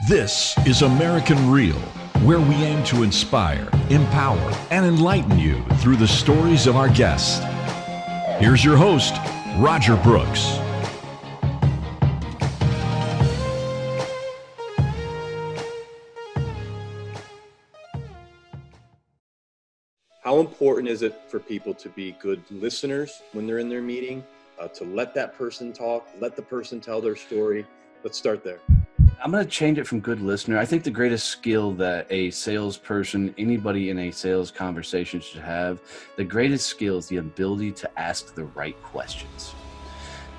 This is American Real, where we aim to inspire, empower, and enlighten you through the stories of our guests. Here's your host, Roger Brooks. How important is it for people to be good listeners when they're in their meeting, to let that person talk, let the person tell their story? Let's start there. I'm going to change it from good listener. I think the greatest skill that a salesperson, anybody in a sales conversation should have, the greatest skill is the ability to ask the right questions.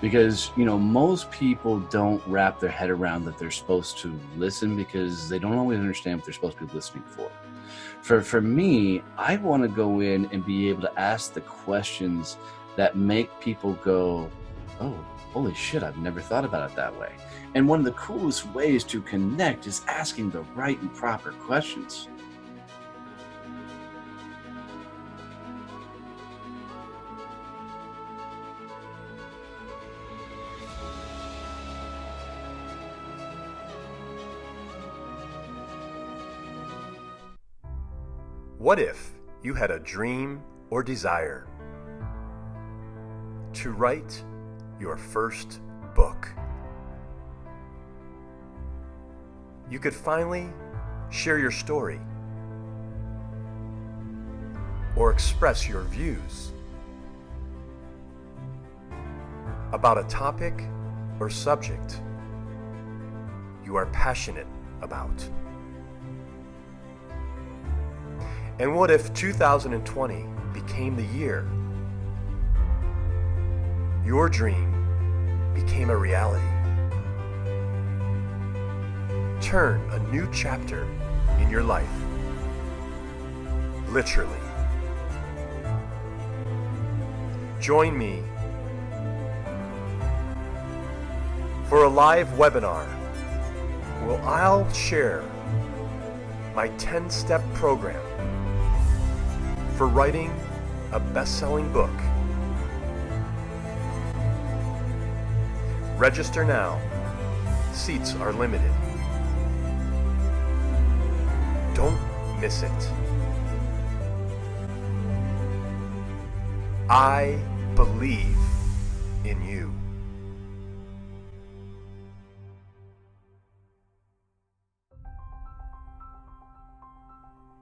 Because, most people don't wrap their head around that they're supposed to listen because they don't always understand what they're supposed to be listening for. For me, I want to go in and be able to ask the questions that make people go, oh, holy shit, I've never thought about it that way. And one of the coolest ways to connect is asking the right and proper questions. What if you had a dream or desire to write your first book? You could finally share your story or express your views about a topic or subject you are passionate about. And what if 2020 became the year your dream became a reality? Turn a new chapter in your life, literally. Join me for a live webinar where I'll share my 10-step program for writing a best-selling book. Register now. Seats are limited. Don't miss it. I believe in you.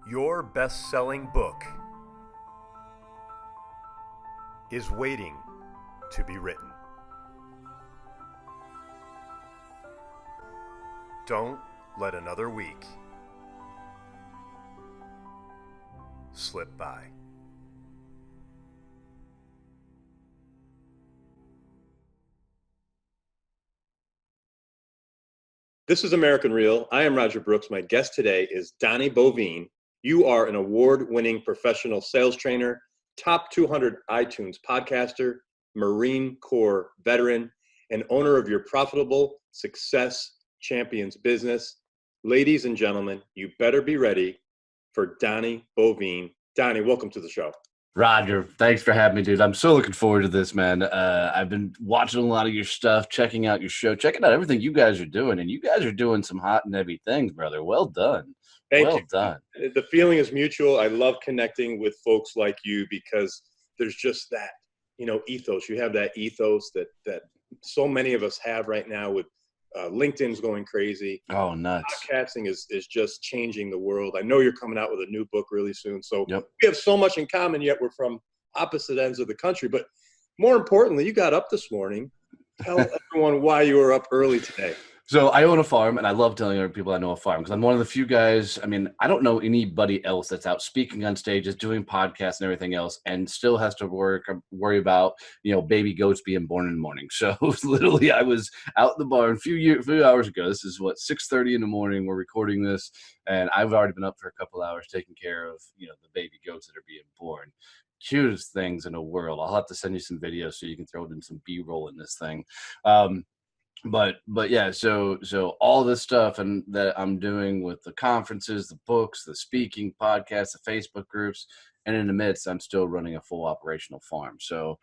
Your best-selling book is waiting to be written. Don't let another week slip by. This is American Real. I am Roger Brooks. My guest today is Donnie Boivin. You are an award-winning professional sales trainer, top 200 iTunes podcaster, Marine Corps veteran, and owner of your profitable Success Champions business. Ladies and gentlemen, you better be ready for Donnie Boivin. Donnie, welcome to the show. Roger, thanks for having me, dude. I'm so looking forward to this, man. I've been watching a lot of your stuff, checking out your show, checking out everything you guys are doing, and you guys are doing some hot and heavy things, brother. Well done. Thank well you. done. The feeling is mutual. I love connecting with folks like you because there's just that, ethos. You have that ethos that so many of us have right now with LinkedIn's going crazy. Oh, nuts. Podcasting is just changing the world. I know you're coming out with a new book really soon. So Yep. We have so much in common, yet we're from opposite ends of the country. But more importantly, you got up this morning. Tell everyone why you were up early today. So I own a farm, and I love telling other people I know a farm because I'm one of the few guys. I mean, I don't know anybody else that's out speaking on stages, doing podcasts and everything else, and still has to worry about baby goats being born in the morning. So literally, I was out in the barn a few hours ago. This is 6:30 in the morning. We're recording this, and I've already been up for a couple hours taking care of the baby goats that are being born. Cutest things in the world. I'll have to send you some videos so you can throw in some B-roll in this thing. But yeah, so all this stuff and that I'm doing with the conferences, the books, the speaking podcasts, the Facebook groups, And in the midst, I'm still running a full operational farm. So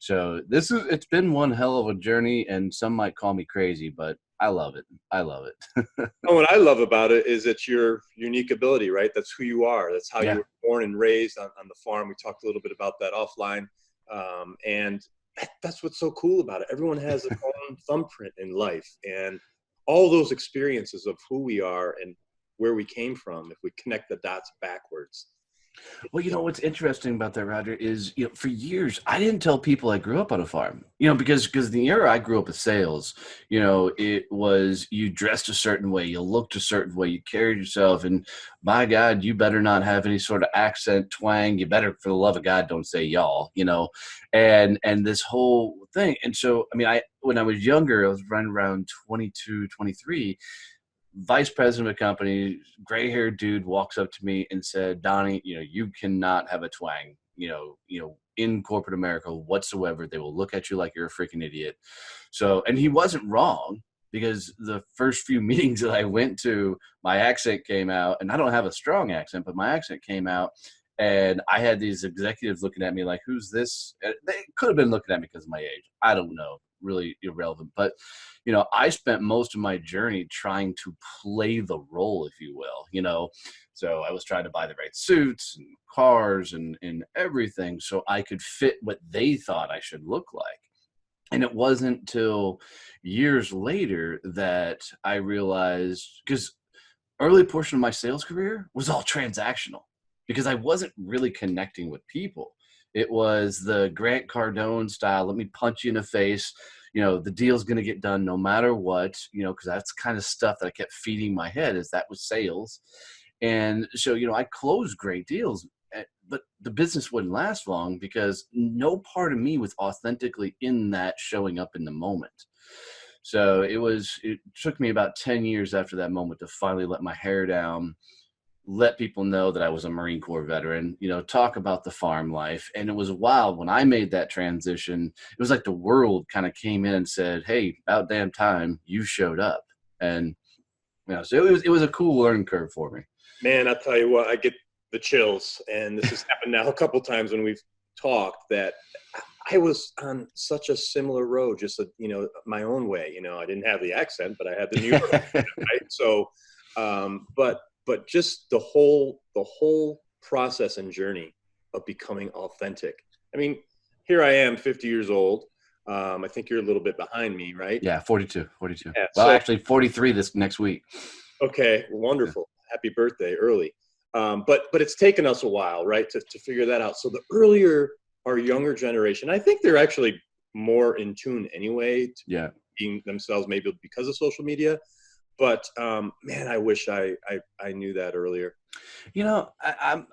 it's been one hell of a journey, and some might call me crazy, but I love it. I love it. And what I love about it is it's your unique ability, right? That's who you are. That's how Yeah. you were born and raised on the farm. We talked a little bit about that offline. And that's what's so cool about it. Everyone has their own thumbprint in life, and all those experiences of who we are and where we came from, if we connect the dots backwards. Well, what's interesting about that, Roger, is for years I didn't tell people I grew up on a farm. Because the era I grew up with sales, it was you dressed a certain way, you looked a certain way, you carried yourself, and my God, you better not have any sort of accent, twang. You better, for the love of God, don't say y'all. And this whole thing. And so, when I was younger, I was running around 22, 23. Vice president of a company, gray-haired dude walks up to me and said, Donnie, you cannot have a twang, in corporate America whatsoever. They will look at you like you're a freaking idiot. So, and he wasn't wrong, because the first few meetings that I went to, my accent came out, and I don't have a strong accent, but my accent came out, and I had these executives looking at me like, who's this? They could have been looking at me because of my age. I don't know. Really irrelevant. But, I spent most of my journey trying to play the role, if you will, So I was trying to buy the right suits and cars and everything so I could fit what they thought I should look like. And it wasn't till years later that I realized, because early portion of my sales career was all transactional, because I wasn't really connecting with people. It was the Grant Cardone style. Let me punch you in the face. The deal's going to get done no matter what, because that's kind of stuff that I kept feeding my head, as that was sales. And so, I closed great deals, but the business wouldn't last long because no part of me was authentically in that showing up in the moment. So it took me about 10 years after that moment to finally let my hair down, let people know that I was a Marine Corps veteran, talk about the farm life. And it was wild when I made that transition. It was like the world kind of came in and said, hey, about damn time you showed up. And, so it was a cool learning curve for me. Man, I'll tell you what, I get the chills. And this has happened now a couple of times when we've talked, that I was on such a similar road, just, my own way. I didn't have the accent, but I had the New York accent, right? So, but just the whole process and journey of becoming authentic. Here I am, 50 years old. I think you're a little bit behind me, right? Yeah, 42. Yeah, well, actually 43 this next week. Okay, wonderful. Happy birthday early. But it's taken us a while, right, to figure that out. So the earlier our younger generation, I think they're actually more in tune anyway to being themselves, maybe because of social media. But man, I wish I knew that earlier. I'm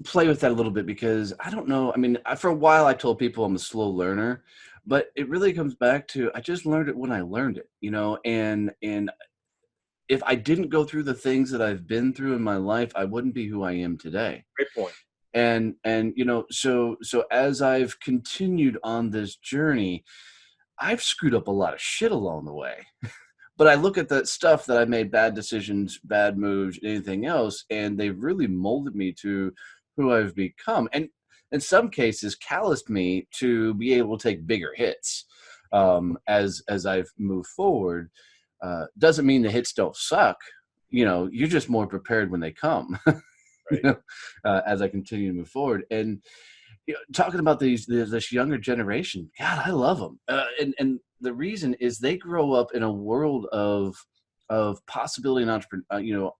play with that a little bit, because I don't know. For a while I told people I'm a slow learner, but it really comes back to I just learned it when I learned it, and if I didn't go through the things that I've been through in my life, I wouldn't be who I am today. Great point. And so as I've continued on this journey, I've screwed up a lot of shit along the way. But I look at that stuff that I made bad decisions, bad moves, anything else, and they've really molded me to who I've become. And in some cases, calloused me to be able to take bigger hits as I've moved forward. Doesn't mean the hits don't suck. You're just more prepared when they come, right. As I continue to move forward. And talking about this younger generation, God, I love them. And the reason is they grow up in a world of possibility and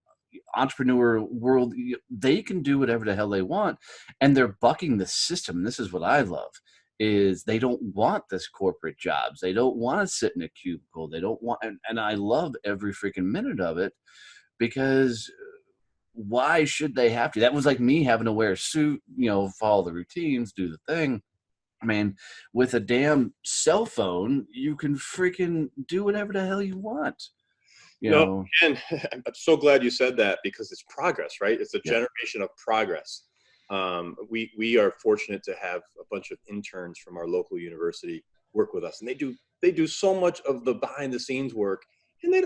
entrepreneur world. They can do whatever the hell they want, and they're bucking the system. This is what I love, is they don't want this corporate jobs. They don't want to sit in a cubicle. They don't want, and I love every freaking minute of it, because why should they have to? That was like me having to wear a suit, follow the routines, do the thing. With a damn cell phone, you can freaking do whatever the hell you want. And I'm so glad you said that, because it's progress, right? It's a generation of progress. We are fortunate to have a bunch of interns from our local university work with us, and they do so much of the behind the scenes work, and they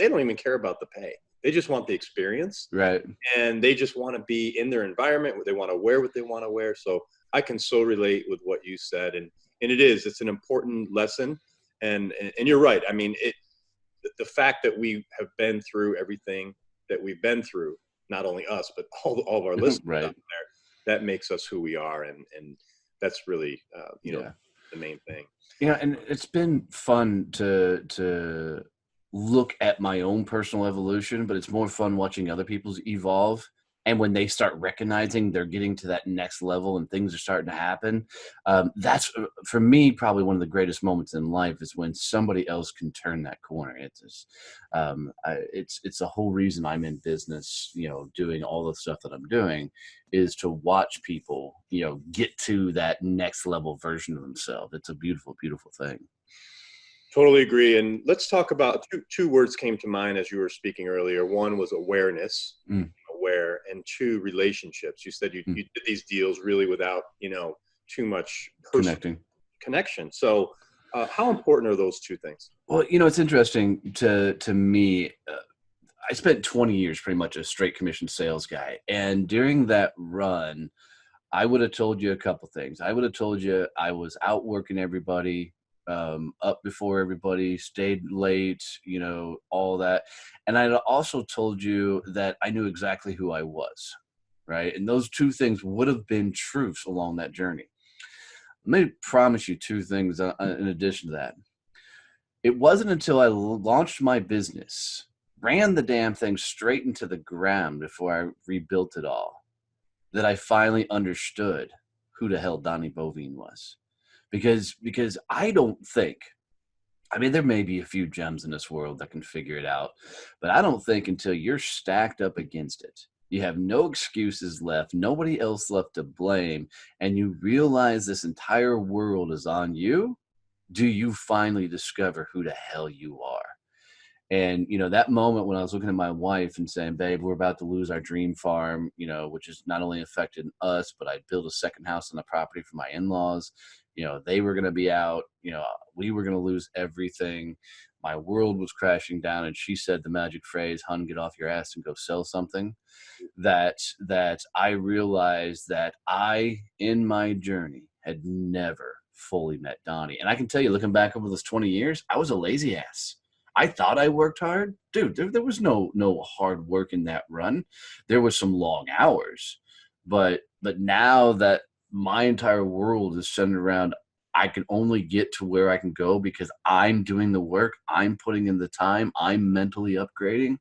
don't even care about the pay. They just want the experience. Right. And they just want to be in their environment where they want to wear what they want to wear. So I can so relate with what you said. And it's an important lesson. And you're right. I mean, the fact that we have been through everything that we've been through, not only us, but all of our listeners Right. out there, that makes us who we are. And that's really, the main thing. And it's been fun to look at my own personal evolution, but it's more fun watching other people's evolve. And when they start recognizing they're getting to that next level and things are starting to happen, that's, for me, probably one of the greatest moments in life is when somebody else can turn that corner. It's the whole reason I'm in business, doing all the stuff that I'm doing, is to watch people, get to that next level version of themselves. It's a beautiful, beautiful thing. Totally agree. And let's talk about two words came to mind as you were speaking earlier. One was awareness, aware, and two, relationships. You said you did these deals really without, too much connection. So how important are those two things? Well, it's interesting to me. I spent 20 years pretty much a straight commission sales guy. And during that run, I would have told you a couple things. I would have told you I was out working everybody, up before everybody, stayed late, all that. And I'd also told you that I knew exactly who I was, right? And those two things would have been truths along that journey. Let me promise you two things in addition to that. It wasn't until I launched my business, ran the damn thing straight into the ground before I rebuilt it all, that I finally understood who the hell Donnie Boivin was. Because I don't think, there may be a few gems in this world that can figure it out, but I don't think until you're stacked up against it, you have no excuses left, nobody else left to blame, and you realize this entire world is on you, do you finally discover who the hell you are. And, that moment when I was looking at my wife and saying, babe, we're about to lose our dream farm, which has not only affected us, but I built a second house on the property for my in-laws. They were going to be out, we were going to lose everything. My world was crashing down. And she said the magic phrase, hun, get off your ass and go sell something. That I realized that I, in my journey, had never fully met Donnie. And I can tell you, looking back over those 20 years, I was a lazy ass. I thought I worked hard. Dude, there was no hard work in that run. There was some long hours. But now that my entire world is centered around, I can only get to where I can go because I'm doing the work, I'm putting in the time, I'm mentally upgrading.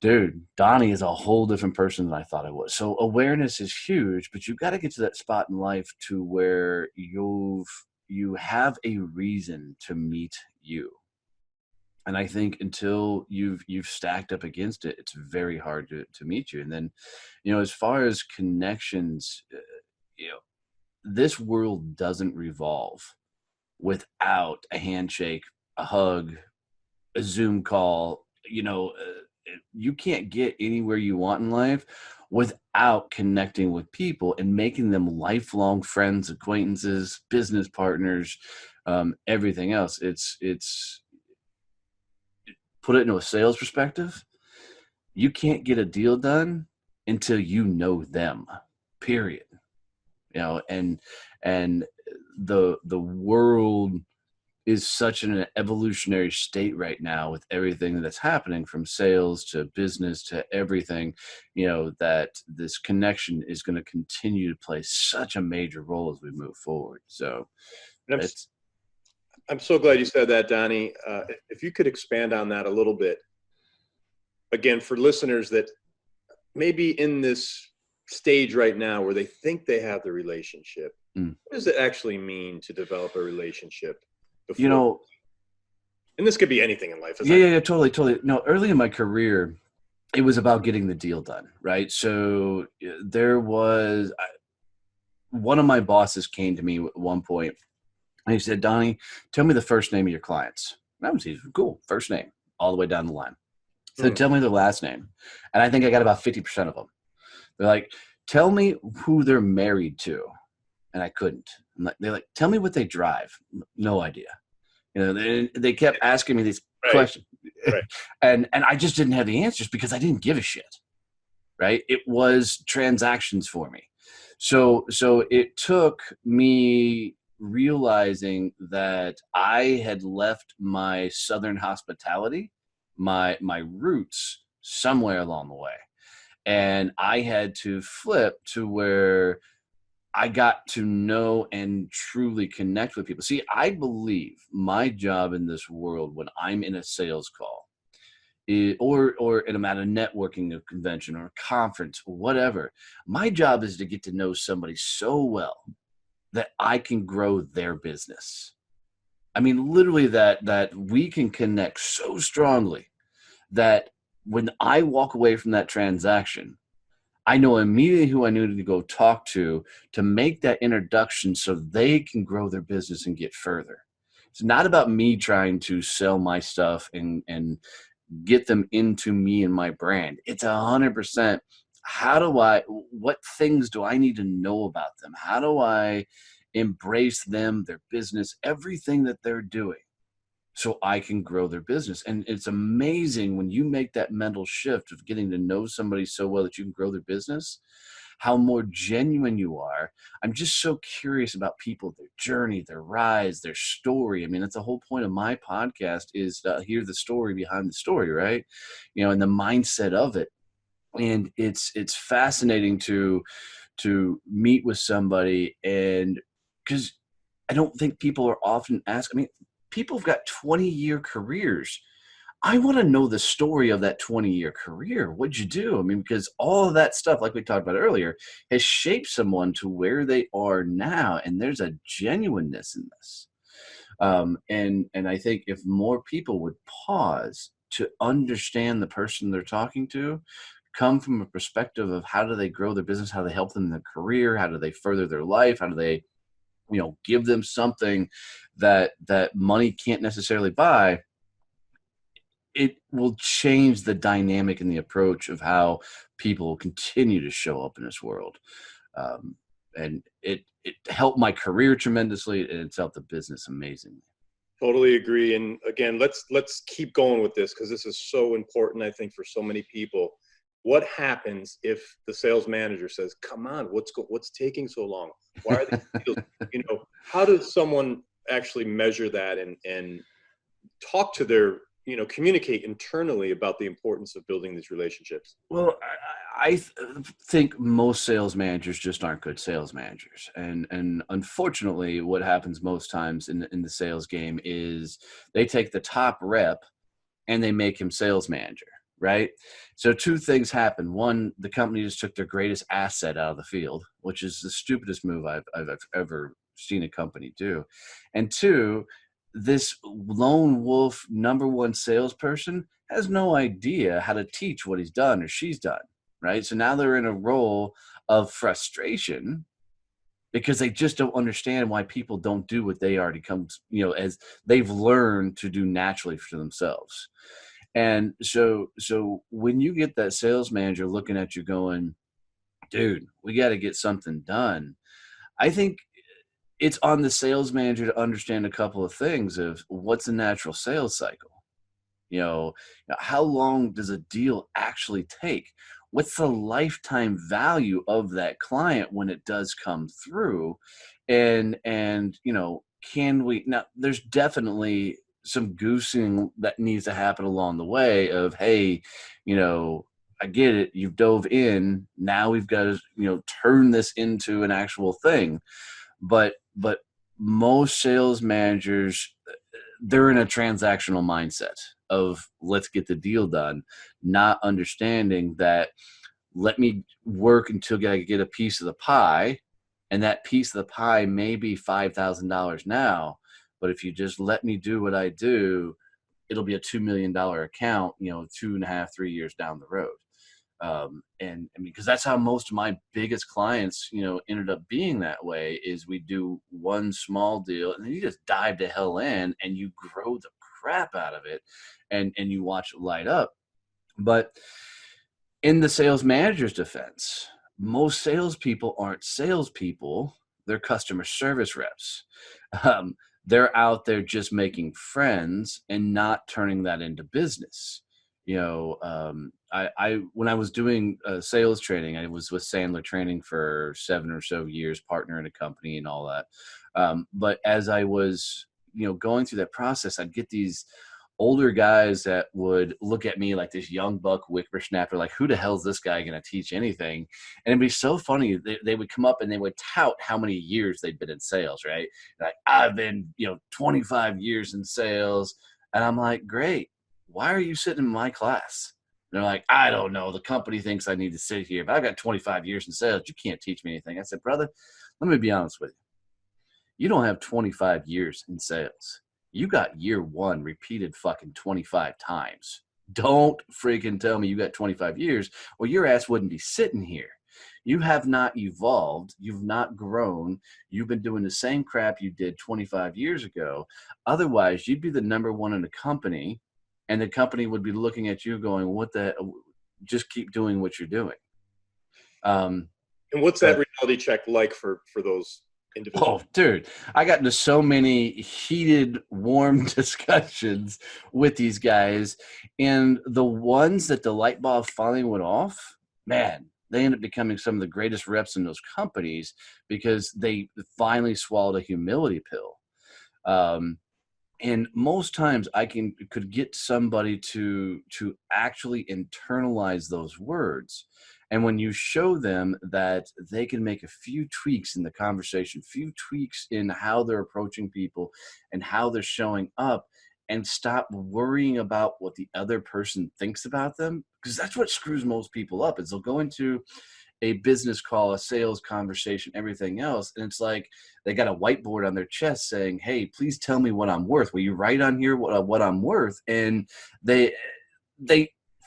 Dude, Donnie is a whole different person than I thought I was. So awareness is huge, but you've got to get to that spot in life to where you have a reason to meet you. And I think until you've stacked up against it, it's very hard to meet you. And then, as far as connections, this world doesn't revolve without a handshake, a hug, a Zoom call. You can't get anywhere you want in life without connecting with people and making them lifelong friends, acquaintances, business partners, everything else. It's put it into a sales perspective. You can't get a deal done until you know them, period. And the world is such an evolutionary state right now with everything that's happening from sales to business to everything, that this connection is going to continue to play such a major role as we move forward. So I'm so glad you said that, Donnie. If you could expand on that a little bit, again, for listeners that may be in this stage right now where they think they have the relationship, what does it actually mean to develop a relationship? Before? And this could be anything in life. Yeah, totally. No, early in my career, it was about getting the deal done, right? So there was one of my bosses came to me at one point and he said, Donnie, tell me the first name of your clients. That was easy. Cool. First name all the way down the line. So tell me their last name. And I think I got about 50% of them. They're like, tell me who they're married to. And I couldn't. They're like, tell me what they drive. No idea. They kept asking me these Right. question. Right. And I just didn't have the answers because I didn't give a shit. Right. It was transactions for me. So it took me realizing that I had left my Southern hospitality, my roots somewhere along the way. And I had to flip to where I got to know and truly connect with people. See, I believe my job in this world when I'm in a sales call or in a networking, a convention or a conference or whatever, my job is to get to know somebody so well that I can grow their business. I mean, literally that we can connect so strongly that when I walk away from that transaction, I know immediately who I needed to go talk to make that introduction so they can grow their business and get further. It's not about me trying to sell my stuff and get them into me and my brand. It's 100%. What things do I need to know about them? How do I embrace them, their business, everything that they're doing so I can grow their business? And it's amazing when you make that mental shift of getting to know somebody so well that you can grow their business, how more genuine you are. I'm just so curious about people, their journey, their rise, their story. I mean, that's the whole point of my podcast is to hear the story behind the story, right? And the mindset of it. And it's fascinating to meet with somebody, and because I don't think people are often asked. I mean, people have got 20-year careers. I want to know the story of that 20-year career. What'd you do? I mean, because all of that stuff, like we talked about earlier, has shaped someone to where they are now. And there's a genuineness in this. And I think if more people would pause to understand the person they're talking to, come from a perspective of how do they grow their business, how do they help them in their career, how do they further their life, how do they give them something that money can't necessarily buy, it will change the dynamic and the approach of how people continue to show up in this world. And it helped my career tremendously, and it's helped the business amazingly. Totally agree. And again, let's keep going with this because this is so important, I think, for so many people. What happens if the sales manager says, "Come on, what's taking so long? Why are these deals?" How does someone actually measure that and talk to their, communicate internally about the importance of building these relationships? Well, I think most sales managers just aren't good sales managers, and unfortunately, what happens most times in the sales game is they take the top rep and they make him sales manager. Right. So two things happen. One, the company just took their greatest asset out of the field, which is the stupidest move I've ever seen a company do. And two, this lone wolf number one salesperson has no idea how to teach what he's done or she's done. Right. So now they're in a role of frustration because they just don't understand why people don't do what they already come, as they've learned to do naturally for themselves. And so when you get that sales manager looking at you going, dude, we got to get something done, I think it's on the sales manager to understand a couple of things of what's the natural sales cycle. How long does a deal actually take? What's the lifetime value of that client when it does come through? And can we, now there's definitely some goosing that needs to happen along the way of, hey, I get it. You've dove in. Now we've got to, turn this into an actual thing. But most sales managers, they're in a transactional mindset of let's get the deal done, not understanding that let me work until I get a piece of the pie. And that piece of the pie may be $5,000 now. But if you just let me do what I do, it'll be a $2 million account, 2.5, 3 years down the road. And I mean, because that's how most of my biggest clients, ended up being that way is we do one small deal and then you just dive to hell in and you grow the crap out of it and you watch it light up. But in the sales manager's defense, most salespeople aren't salespeople. They're customer service reps. they're out there just making friends and not turning that into business. I when I was doing sales training, I was with Sandler Training for 7 or so years, partner in a company and all that. But as I was, going through that process, I'd get these older guys that would look at me like this young buck whippersnapper, like, who the hell is this guy going to teach anything? And it'd be so funny. They would come up and they would tout how many years they'd been in sales, right? Like, I've been, 25 years in sales. And I'm like, great. Why are you sitting in my class? And they're like, I don't know. The company thinks I need to sit here, but I've got 25 years in sales. You can't teach me anything. I said, brother, let me be honest with you. You don't have 25 years in sales. You got year one repeated fucking 25 times. Don't freaking tell me you got 25 years or your ass wouldn't be sitting here. You have not evolved. You've not grown. You've been doing the same crap you did 25 years ago. Otherwise, you'd be the number one in the company, and the company would be looking at you going, what the, just keep doing what you're doing. And what's that reality check like for those individuals? Oh, dude, I got into so many heated, warm discussions with these guys, and the ones that the light bulb finally went off, man, they end up becoming some of the greatest reps in those companies because they finally swallowed a humility pill. And most times I could get somebody to actually internalize those words. And when you show them that they can make a few tweaks in the conversation, few tweaks in how they're approaching people and how they're showing up, and stop worrying about what the other person thinks about them, because that's what screws most people up. Is they'll go into a business call, a sales conversation, everything else, and it's like they got a whiteboard on their chest saying, hey, please tell me what I'm worth. Will you write on here what I'm worth? And they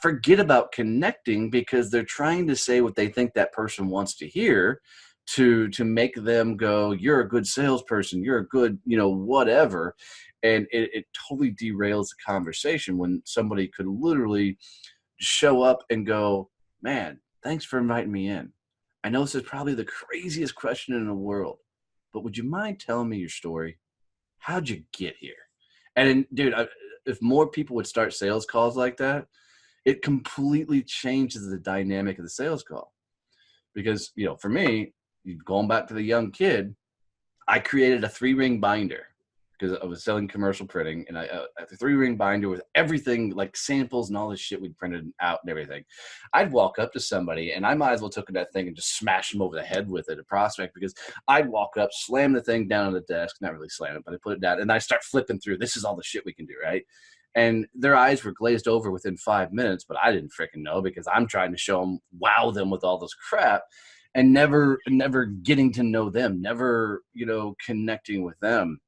forget about connecting because they're trying to say what they think that person wants to hear to make them go, you're a good salesperson, you're a good, whatever. And it totally derails the conversation when somebody could literally show up and go, man, thanks for inviting me in. I know this is probably the craziest question in the world, but would you mind telling me your story? How'd you get here? And dude, if more people would start sales calls like that, it completely changes the dynamic of the sales call. Because, for me, going back to the young kid, I created a 3-ring binder because I was selling commercial printing, and I a 3-ring binder with everything, like samples and all this shit we printed out and everything. I'd walk up to somebody and I might as well took that thing and just smash them over the head with it, a prospect, because I'd walk up, slam the thing down on the desk, not really slam it, but I put it down, and I start flipping through. This is all the shit we can do, right? And their eyes were glazed over within 5 minutes, but I didn't freaking know because I'm trying to show them, wow them with all this crap, and never getting to know them, never, connecting with them.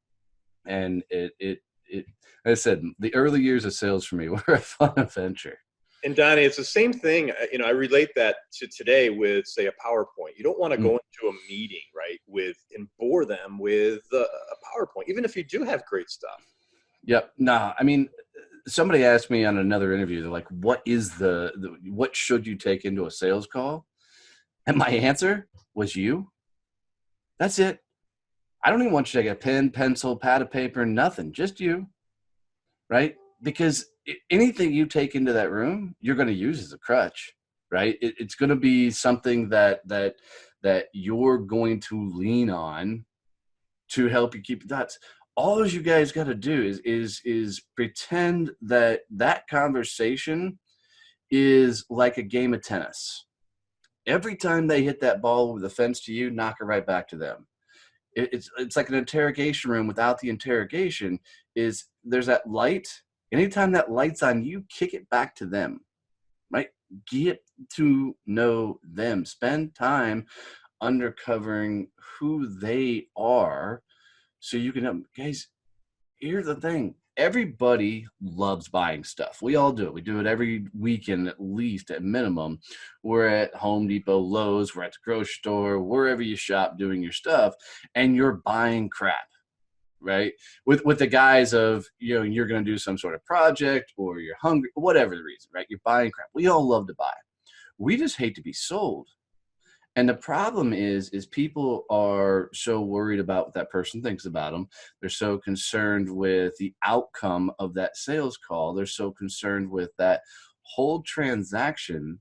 And it like I said, the early years of sales for me were a fun adventure. And Donnie, it's the same thing. I relate that to today with, say, a PowerPoint. You don't want to go into a meeting, right, and bore them with a PowerPoint, even if you do have great stuff. Yep. Nah, I mean, somebody asked me on another interview, they're like, what is what should you take into a sales call? And my answer was you. That's it. I don't even want you to take a pen, pencil, pad of paper, nothing, just you, right? Because anything you take into that room, you're going to use as a crutch, right? It's going to be something that you're going to lean on to help you keep the dots. All you guys got to do is pretend that conversation is like a game of tennis. Every time they hit that ball over the fence to you, knock it right back to them. It's like an interrogation room without the interrogation. There's that light. Anytime that light's on you, kick it back to them, right? Get to know them. Spend time uncovering who they are so you can, guys, here's the thing. Everybody loves buying stuff. We all do it. We do it every weekend, at least, at minimum. We're at Home Depot, Lowe's, we're at the grocery store, wherever you shop doing your stuff, and you're buying crap, right? With the guise of, you're going to do some sort of project or you're hungry, whatever the reason, right? You're buying crap. We all love to buy. We just hate to be sold. And the problem is people are so worried about what that person thinks about them. They're so concerned with the outcome of that sales call. They're so concerned with that whole transaction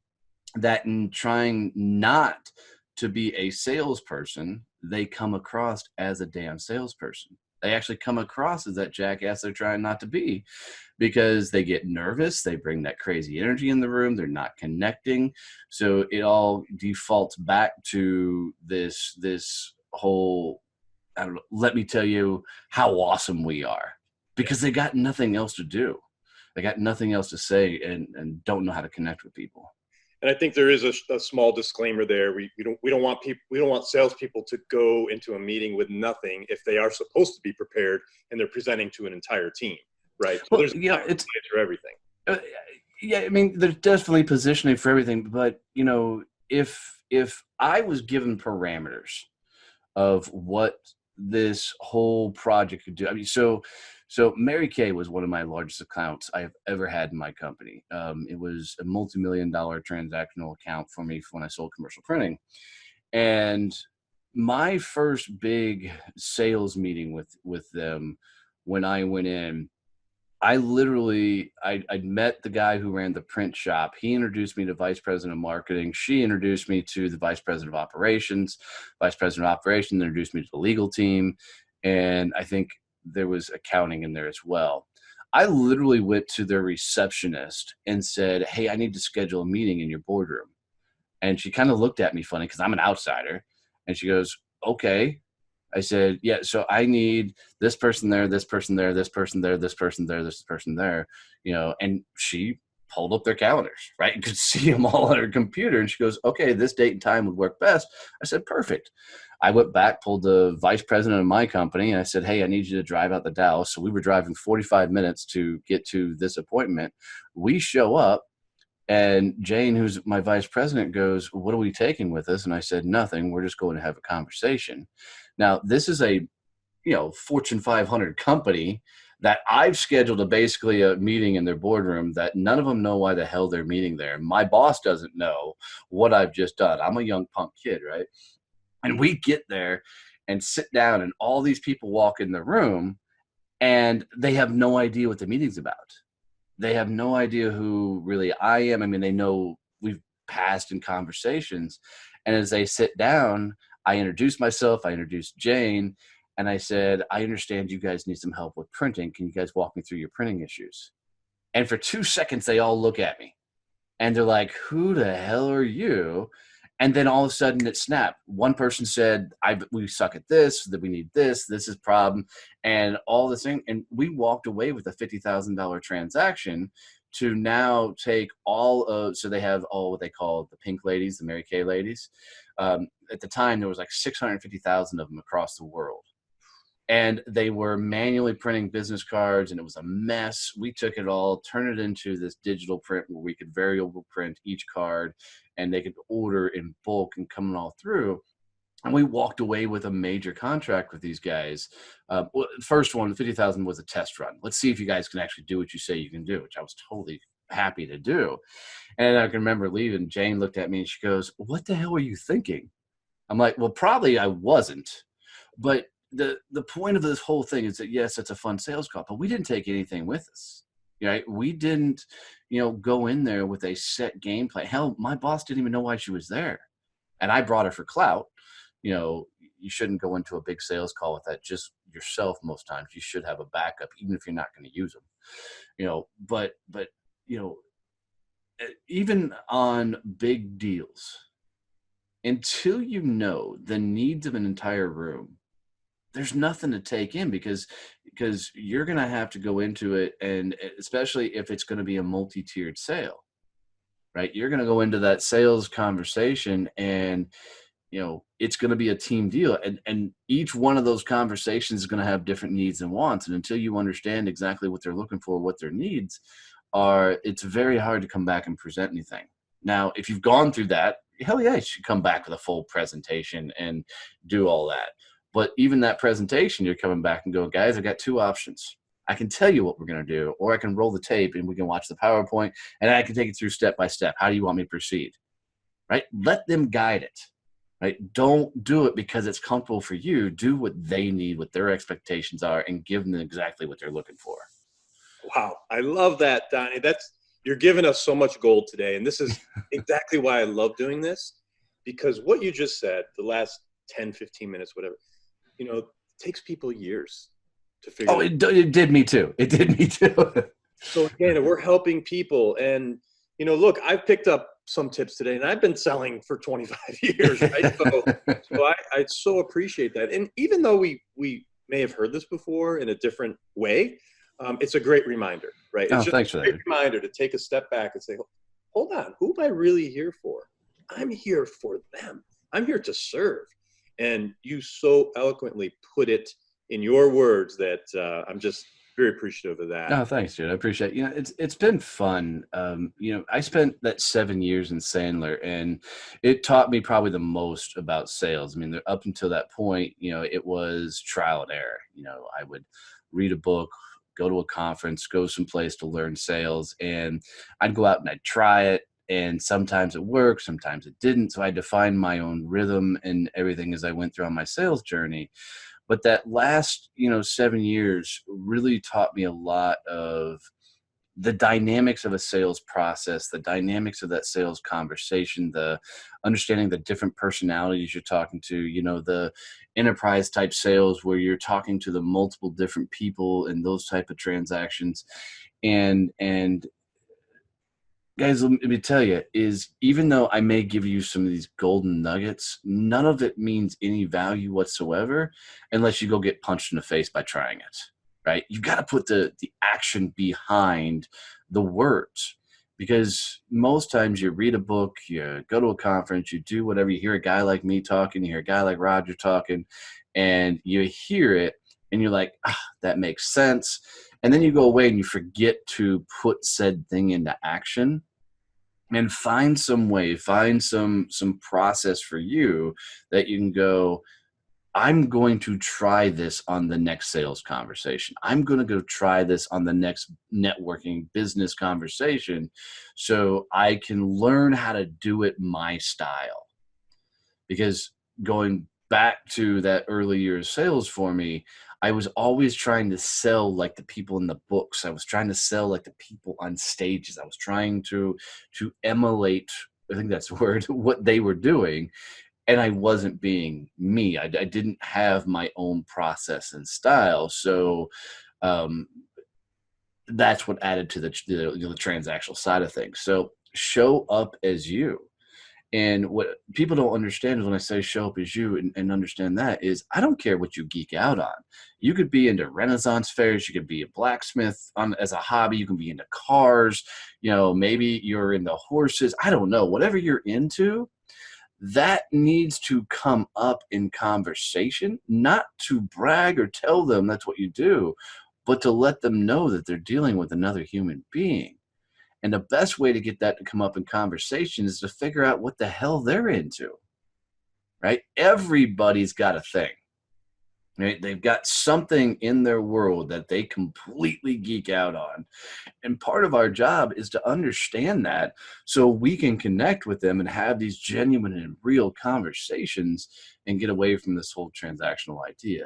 that in trying not to be a salesperson, they come across as a damn salesperson. They actually come across as that jackass they're trying not to be, because they get nervous. They bring that crazy energy in the room. They're not connecting. So it all defaults back to this whole, I don't know, let me tell you how awesome we are, because they got nothing else to do. They got nothing else to say and don't know how to connect with people. And I think there is a small disclaimer there. We don't want salespeople to go into a meeting with nothing if they are supposed to be prepared and they're presenting to an entire team, right? So Well, there's it's for everything. yeah. I mean, there's definitely positioning for everything, but if I was given parameters of what this whole project could do, I mean, so Mary Kay was one of my largest accounts I have ever had in my company. It was a multi-million-dollar transactional account for me when I sold commercial printing. And my first big sales meeting with them, when I went in, I'd met the guy who ran the print shop. He introduced me to vice president of marketing. She introduced me to the vice president of operations. Vice president of operations introduced me to the legal team. And I think there was accounting in there as well. I literally went to their receptionist and said, hey, I need to schedule a meeting in your boardroom. And she kind of looked at me funny because I'm an outsider. And she goes, okay. I said, yeah, so I need this person there, this person there, this person there, this person there, this person there, and she pulled up their calendars, right? You could see them all on her computer. And she goes, okay, this date and time would work best. I said, perfect. I went back, pulled the vice president of my company, and I said, hey, I need you to drive out to Dallas. So we were driving 45 minutes to get to this appointment. We show up, and Jane, who's my vice president, goes, what are we taking with us? And I said, nothing. We're just going to have a conversation. Now, this is a, Fortune 500 company that I've scheduled basically a meeting in their boardroom that none of them know why the hell they're meeting there. My boss doesn't know what I've just done. I'm a young punk kid, right? And we get there and sit down, and all these people walk in the room, and they have no idea what the meeting's about. They have no idea who really I am. I mean, they know we've passed in conversations. And as they sit down, I introduced myself, I introduced Jane, and I said, I understand you guys need some help with printing. Can you guys walk me through your printing issues? And for 2 seconds, they all look at me. And they're like, who the hell are you? And then all of a sudden it snapped. One person said, we suck at this, that we need this is problem, and all this thing. And we walked away with a $50,000 transaction to now take so they have all what they call the pink ladies, the Mary Kay ladies. At the time, there was like 650,000 of them across the world. And they were manually printing business cards, and it was a mess. We took it all, turned it into this digital print where we could variable print each card, and they could order in bulk and come all through. And we walked away with a major contract with these guys. First one, the 50,000 was a test run. Let's see if you guys can actually do what you say you can do, which I was totally happy to do. And I can remember leaving. Jane looked at me and she goes, what the hell were you thinking? I'm like, well, probably I wasn't. But the point of this whole thing is that, yes, it's a fun sales call, but we didn't take anything with us. Right? We didn't, go in there with a set game plan. Hell, my boss didn't even know why she was there. And I brought her for clout. You shouldn't go into a big sales call with that just yourself most times. You should have a backup, even if you're not going to use them. But even on big deals, until you know the needs of an entire room, there's nothing to take in because you're going to have to go into it, and especially if it's going to be a multi-tiered sale, right? You're going to go into that sales conversation, and it's going to be a team deal, and each one of those conversations is going to have different needs and wants. And until you understand exactly what they're looking for, what their needs are, it's very hard to come back and present anything. Now, if you've gone through that, hell yeah, you should come back with a full presentation and do all that. But even that presentation, you're coming back and go, guys, I've got two options. I can tell you what we're going to do, or I can roll the tape and we can watch the PowerPoint, and I can take it through step by step. How do you want me to proceed? Right? Let them guide it. right? Don't do it because it's comfortable for you. Do what they need, what their expectations are, and give them exactly what they're looking for. Wow. I love that, Donnie. You're giving us so much gold today. And this is exactly why I love doing this, because what you just said, the last 10, 15 minutes, whatever, it takes people years to figure it did me too. It did me too. So again, we're helping people. And, look, I've picked up some tips today, and I've been selling for 25 years, right? So I so appreciate that. And even though we may have heard this before in a different way, it's a great reminder, right? It's thanks for a great that. reminder to take a step back and say, hold on, who am I really here for? I'm here for them. I'm here to serve. And you so eloquently put it in your words that I'm just very appreciative of that. Oh, thanks, dude. I appreciate it. It's been fun. I spent that 7 years in Sandler, and it taught me probably the most about sales. I mean, up until that point, it was trial and error. I would read a book, go to a conference, go someplace to learn sales, and I'd go out and I'd try it. And sometimes it worked, sometimes it didn't. So I had to find my own rhythm and everything as I went through on my sales journey. But that last, 7 years really taught me a lot of the dynamics of a sales process, the dynamics of that sales conversation, the understanding the different personalities you're talking to, the enterprise type sales where you're talking to the multiple different people in those type of transactions. And guys, let me tell you, is even though I may give you some of these golden nuggets, none of it means any value whatsoever unless you go get punched in the face by trying it, right? You've got to put the action behind the words, because most times you read a book, you go to a conference, you do whatever, you hear a guy like me talking, you hear a guy like Roger talking, and you hear it and you're like, that makes sense. And then you go away and you forget to put said thing into action, and find some way, find some process for you that you can go, I'm going to try this on the next sales conversation. I'm going to go try this on the next networking business conversation so I can learn how to do it my style. Because going back to that early years sales for me, I was always trying to sell like the people in the books. I was trying to sell like the people on stages. I was trying to emulate, I think that's the word, what they were doing. And I wasn't being me. I didn't have my own process and style. So that's what added to the transactional side of things. So show up as you. And what people don't understand is when I say show up as you and understand that is I don't care what you geek out on. You could be into Renaissance fairs. You could be a blacksmith as a hobby. You can be into cars. Maybe you're into horses. I don't know. Whatever you're into, that needs to come up in conversation, not to brag or tell them that's what you do, but to let them know that they're dealing with another human being. And the best way to get that to come up in conversation is to figure out what the hell they're into, right? Everybody's got a thing, right? They've got something in their world that they completely geek out on. And part of our job is to understand that so we can connect with them and have these genuine and real conversations and get away from this whole transactional idea.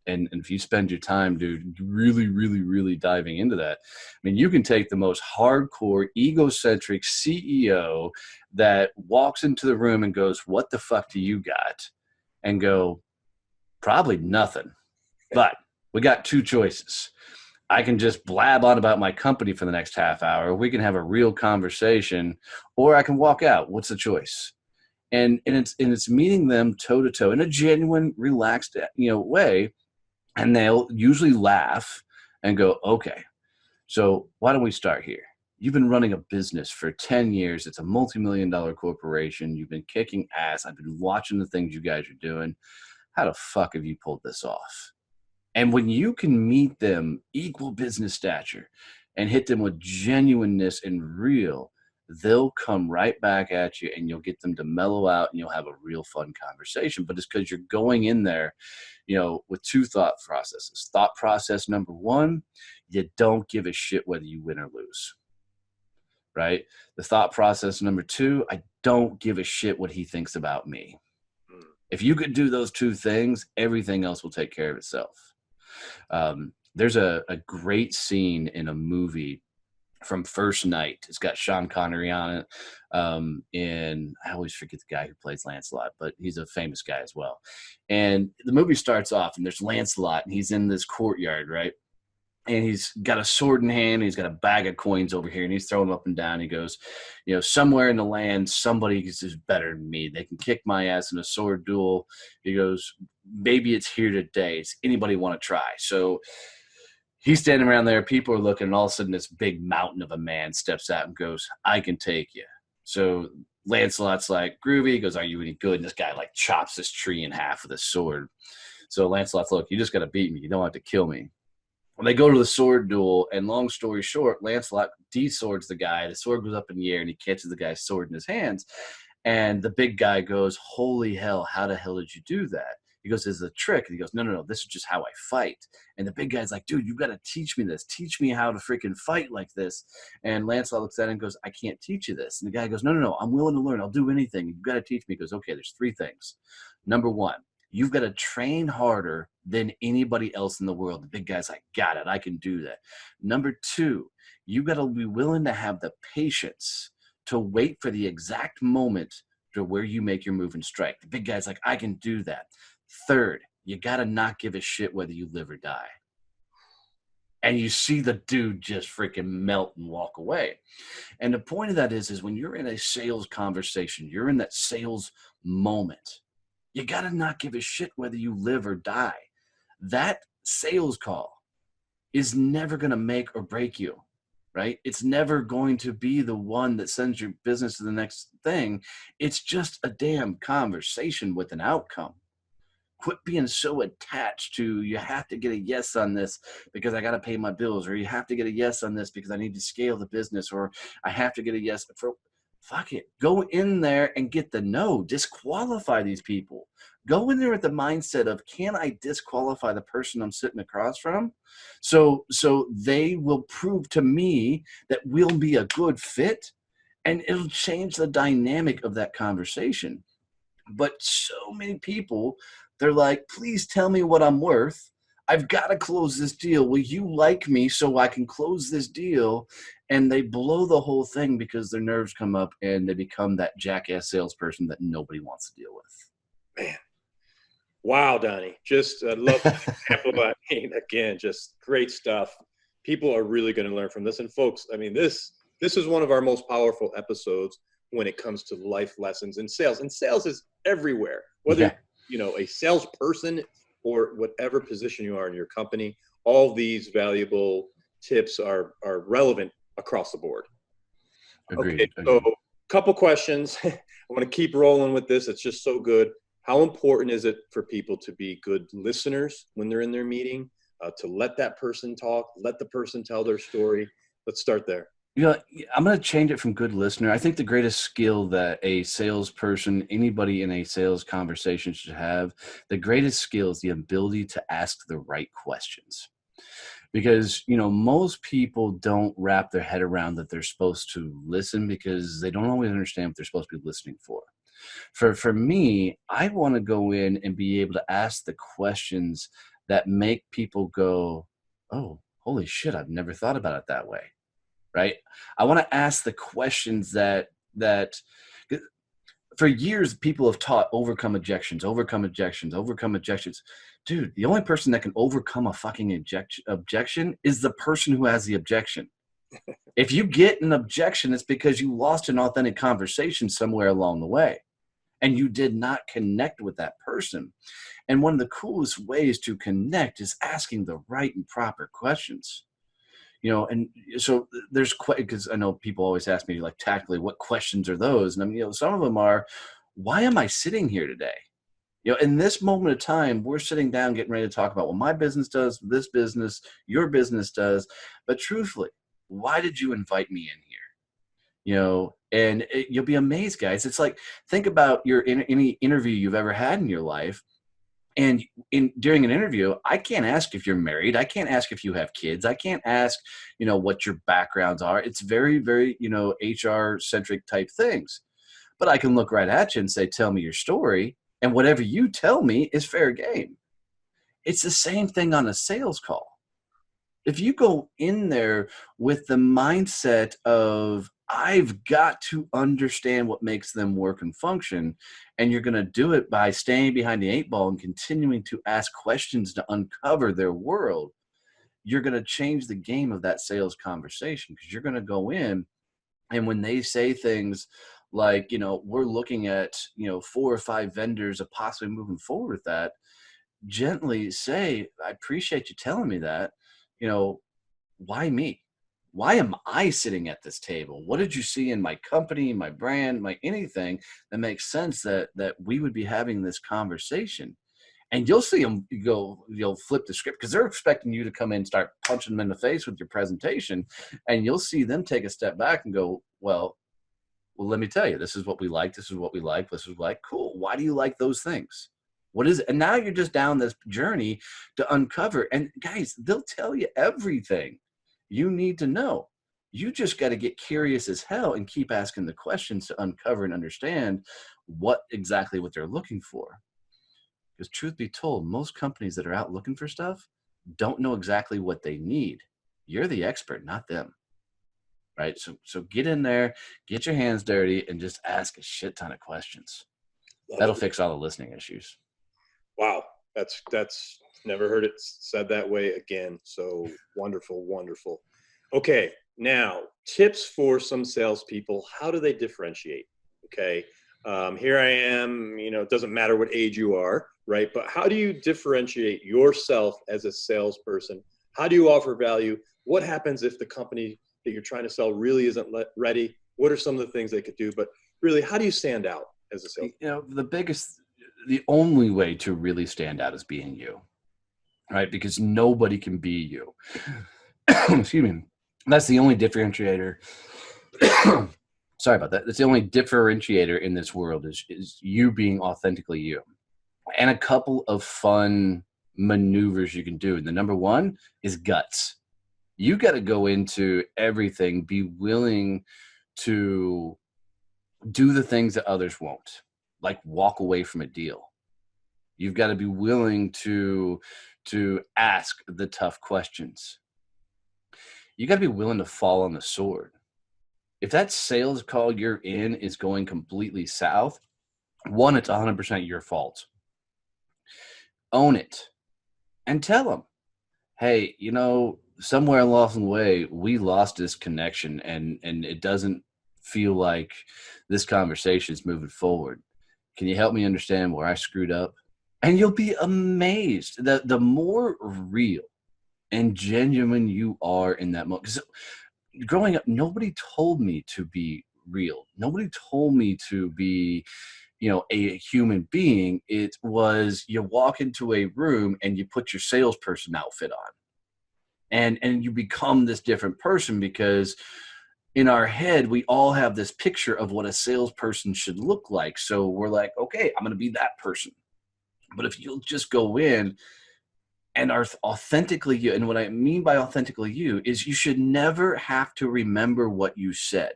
And if you spend your time, dude, really, really, really diving into that, I mean, you can take the most hardcore, egocentric CEO that walks into the room and goes, what the fuck do you got? And go, probably nothing. But we got two choices. I can just blab on about my company for the next half hour. We can have a real conversation, or I can walk out. What's the choice? And it's meeting them toe to toe in a genuine, relaxed, way. And they'll usually laugh and go, okay, so why don't we start here? You've been running a business for 10 years. It's a multi-million-dollar corporation. You've been kicking ass. I've been watching the things you guys are doing. How the fuck have you pulled this off? And when you can meet them equal business stature and hit them with genuineness and real, they'll come right back at you and you'll get them to mellow out and you'll have a real fun conversation. But it's because you're going in there, with two thought processes. Thought process number one, you don't give a shit whether you win or lose, right? The thought process number two, I don't give a shit what he thinks about me. If you could do those two things, everything else will take care of itself. There's a great scene in a movie from First Night. It's got Sean Connery on it. And I always forget the guy who plays Lancelot, but he's a famous guy as well. And the movie starts off and there's Lancelot and he's in this courtyard, right? And he's got a sword in hand. He's got a bag of coins over here and he's throwing them up and down. He goes, somewhere in the land, somebody is better than me. They can kick my ass in a sword duel. He goes, maybe it's here today. Does anybody want to try? So he's standing around there. People are looking, and all of a sudden this big mountain of a man steps out and goes, I can take you. So Lancelot's like, groovy. He goes, are you any good? And this guy like chops this tree in half with a sword. So Lancelot's, look, you just got to beat me. You don't have to kill me. When they go to the sword duel, and long story short, Lancelot de-swords the guy. The sword goes up in the air, and he catches the guy's sword in his hands. And the big guy goes, holy hell, how the hell did you do that? He goes, this is a trick. And he goes, no, this is just how I fight. And the big guy's like, dude, you got to teach me this. Teach me how to freaking fight like this. And Lancelot looks at him and goes, I can't teach you this. And the guy goes, no, I'm willing to learn. I'll do anything. You've got to teach me. He goes, okay, there's three things. Number one, you've got to train harder than anybody else in the world. The big guy's like, got it. I can do that. Number two, you've got to be willing to have the patience to wait for the exact moment to where you make your move and strike. The big guy's like, I can do that. Third, you got to not give a shit whether you live or die. And you see the dude just freaking melt and walk away. And the point of that is when you're in a sales conversation, you're in that sales moment, you got to not give a shit whether you live or die. That sales call is never going to make or break you, right? It's never going to be the one that sends your business to the next thing. It's just a damn conversation with an outcome. Quit being so attached to, you have to get a yes on this because I got to pay my bills, or you have to get a yes on this because I need to scale the business, or I have to get a yes for, fuck it. Go in there and get the no. Disqualify these people. Go in there with the mindset of, can I disqualify the person I'm sitting across from? So they will prove to me that we'll be a good fit, and it'll change the dynamic of that conversation. But so many people, they're like, please tell me what I'm worth. I've got to close this deal. Will you like me so I can close this deal? And they blow the whole thing because their nerves come up and they become that jackass salesperson that nobody wants to deal with. Man. Wow, Donnie. Just love the example. I mean, again, just great stuff. People are really going to learn from this. And folks, I mean, this is one of our most powerful episodes when it comes to life lessons in sales. And sales is everywhere, whether a salesperson or whatever position you are in your company. All these valuable tips are relevant across the board. Agreed. Okay, so a couple questions. I want to keep rolling with this. It's just so good. How important is it for people to be good listeners when they're in their meeting, to let that person talk, let the person tell their story? Let's start there. I'm going to change it from good listener. I think the greatest skill that a salesperson, anybody in a sales conversation should have, the greatest skill is the ability to ask the right questions. Because, most people don't wrap their head around that they're supposed to listen because they don't always understand what they're supposed to be listening for. For me, I want to go in and be able to ask the questions that make people go, oh, holy shit, I've never thought about it that way. Right? I want to ask the questions that for years people have taught overcome objections. Dude, the only person that can overcome a fucking objection is the person who has the objection. If you get an objection, it's because you lost an authentic conversation somewhere along the way and you did not connect with that person. And one of the coolest ways to connect is asking the right and proper questions. And so there's, because I know people always ask me, like, tactically, what questions are those? And I mean, some of them are, why am I sitting here today? In this moment of time, we're sitting down getting ready to talk about what my business does, this business, your business does. But truthfully, why did you invite me in here? And you'll be amazed, guys. It's like, think about any interview you've ever had in your life. And during an interview, I can't ask if you're married. I can't ask if you have kids. I can't ask, what your backgrounds are. It's very, very, HR centric type things. But I can look right at you and say, tell me your story. And whatever you tell me is fair game. It's the same thing on a sales call. If you go in there with the mindset of, I've got to understand what makes them work and function, and you're going to do it by staying behind the 8 ball and continuing to ask questions to uncover their world, you're going to change the game of that sales conversation, because you're going to go in, and when they say things like, we're looking at, 4 or 5 vendors of possibly moving forward with that, gently say, I appreciate you telling me that. Why me? Why am I sitting at this table? What did you see in my company, my brand, my anything that makes sense that we would be having this conversation? And you'll see them you'll flip the script, because they're expecting you to come in and start punching them in the face with your presentation. And you'll see them take a step back and go, well, let me tell you, this is what we like. This is what we like. This is what we like. Cool. Why do you like those things? What is it? And now you're just down this journey to uncover. And guys, they'll tell you everything you need to know. You just got to get curious as hell and keep asking the questions to uncover and understand what they're looking for. Because truth be told, most companies that are out looking for stuff don't know exactly what they need. You're the expert, not them. Right? So get in there, get your hands dirty, and just ask a shit ton of questions. That'll fix all the listening issues. Wow. That's never heard it said that way again. So wonderful, wonderful. Okay. Now, tips for some salespeople. How do they differentiate? Okay. Here I am, it doesn't matter what age you are, right? But how do you differentiate yourself as a salesperson? How do you offer value? What happens if the company that you're trying to sell really isn't ready? What are some of the things they could do? But really, how do you stand out as a salesperson? The only way to really stand out is being you, right? Because nobody can be you. Excuse me. That's the only differentiator. Sorry about that. That's the only differentiator in this world is you being authentically you. And a couple of fun maneuvers you can do. And the number one is guts. You got to go into everything, be willing to do the things that others won't, like walk away from a deal. You've got to be willing to ask the tough questions. You got to be willing to fall on the sword. If that sales call you're in is going completely south, one, it's 100% your fault. Own it and tell them, hey, somewhere along the way, we lost this connection and it doesn't feel like this conversation is moving forward. Can you help me understand where I screwed up? And you'll be amazed that the more real and genuine you are in that moment. Because growing up, nobody told me to be real. Nobody told me to be, a human being. It was, you walk into a room and you put your salesperson outfit on. And you become this different person, because in our head, we all have this picture of what a salesperson should look like. So we're like, okay, I'm going to be that person. But if you'll just go in and are authentically you, and what I mean by authentically you is you should never have to remember what you said,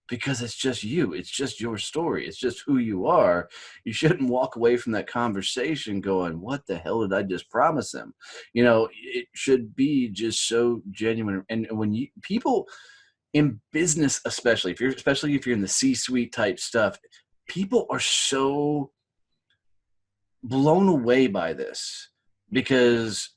because it's just you. It's just your story. It's just who you are. You shouldn't walk away from that conversation going, what the hell did I just promise them? It should be just so genuine. And when people in business, especially if you're in the C-suite type stuff, people are so blown away by this, because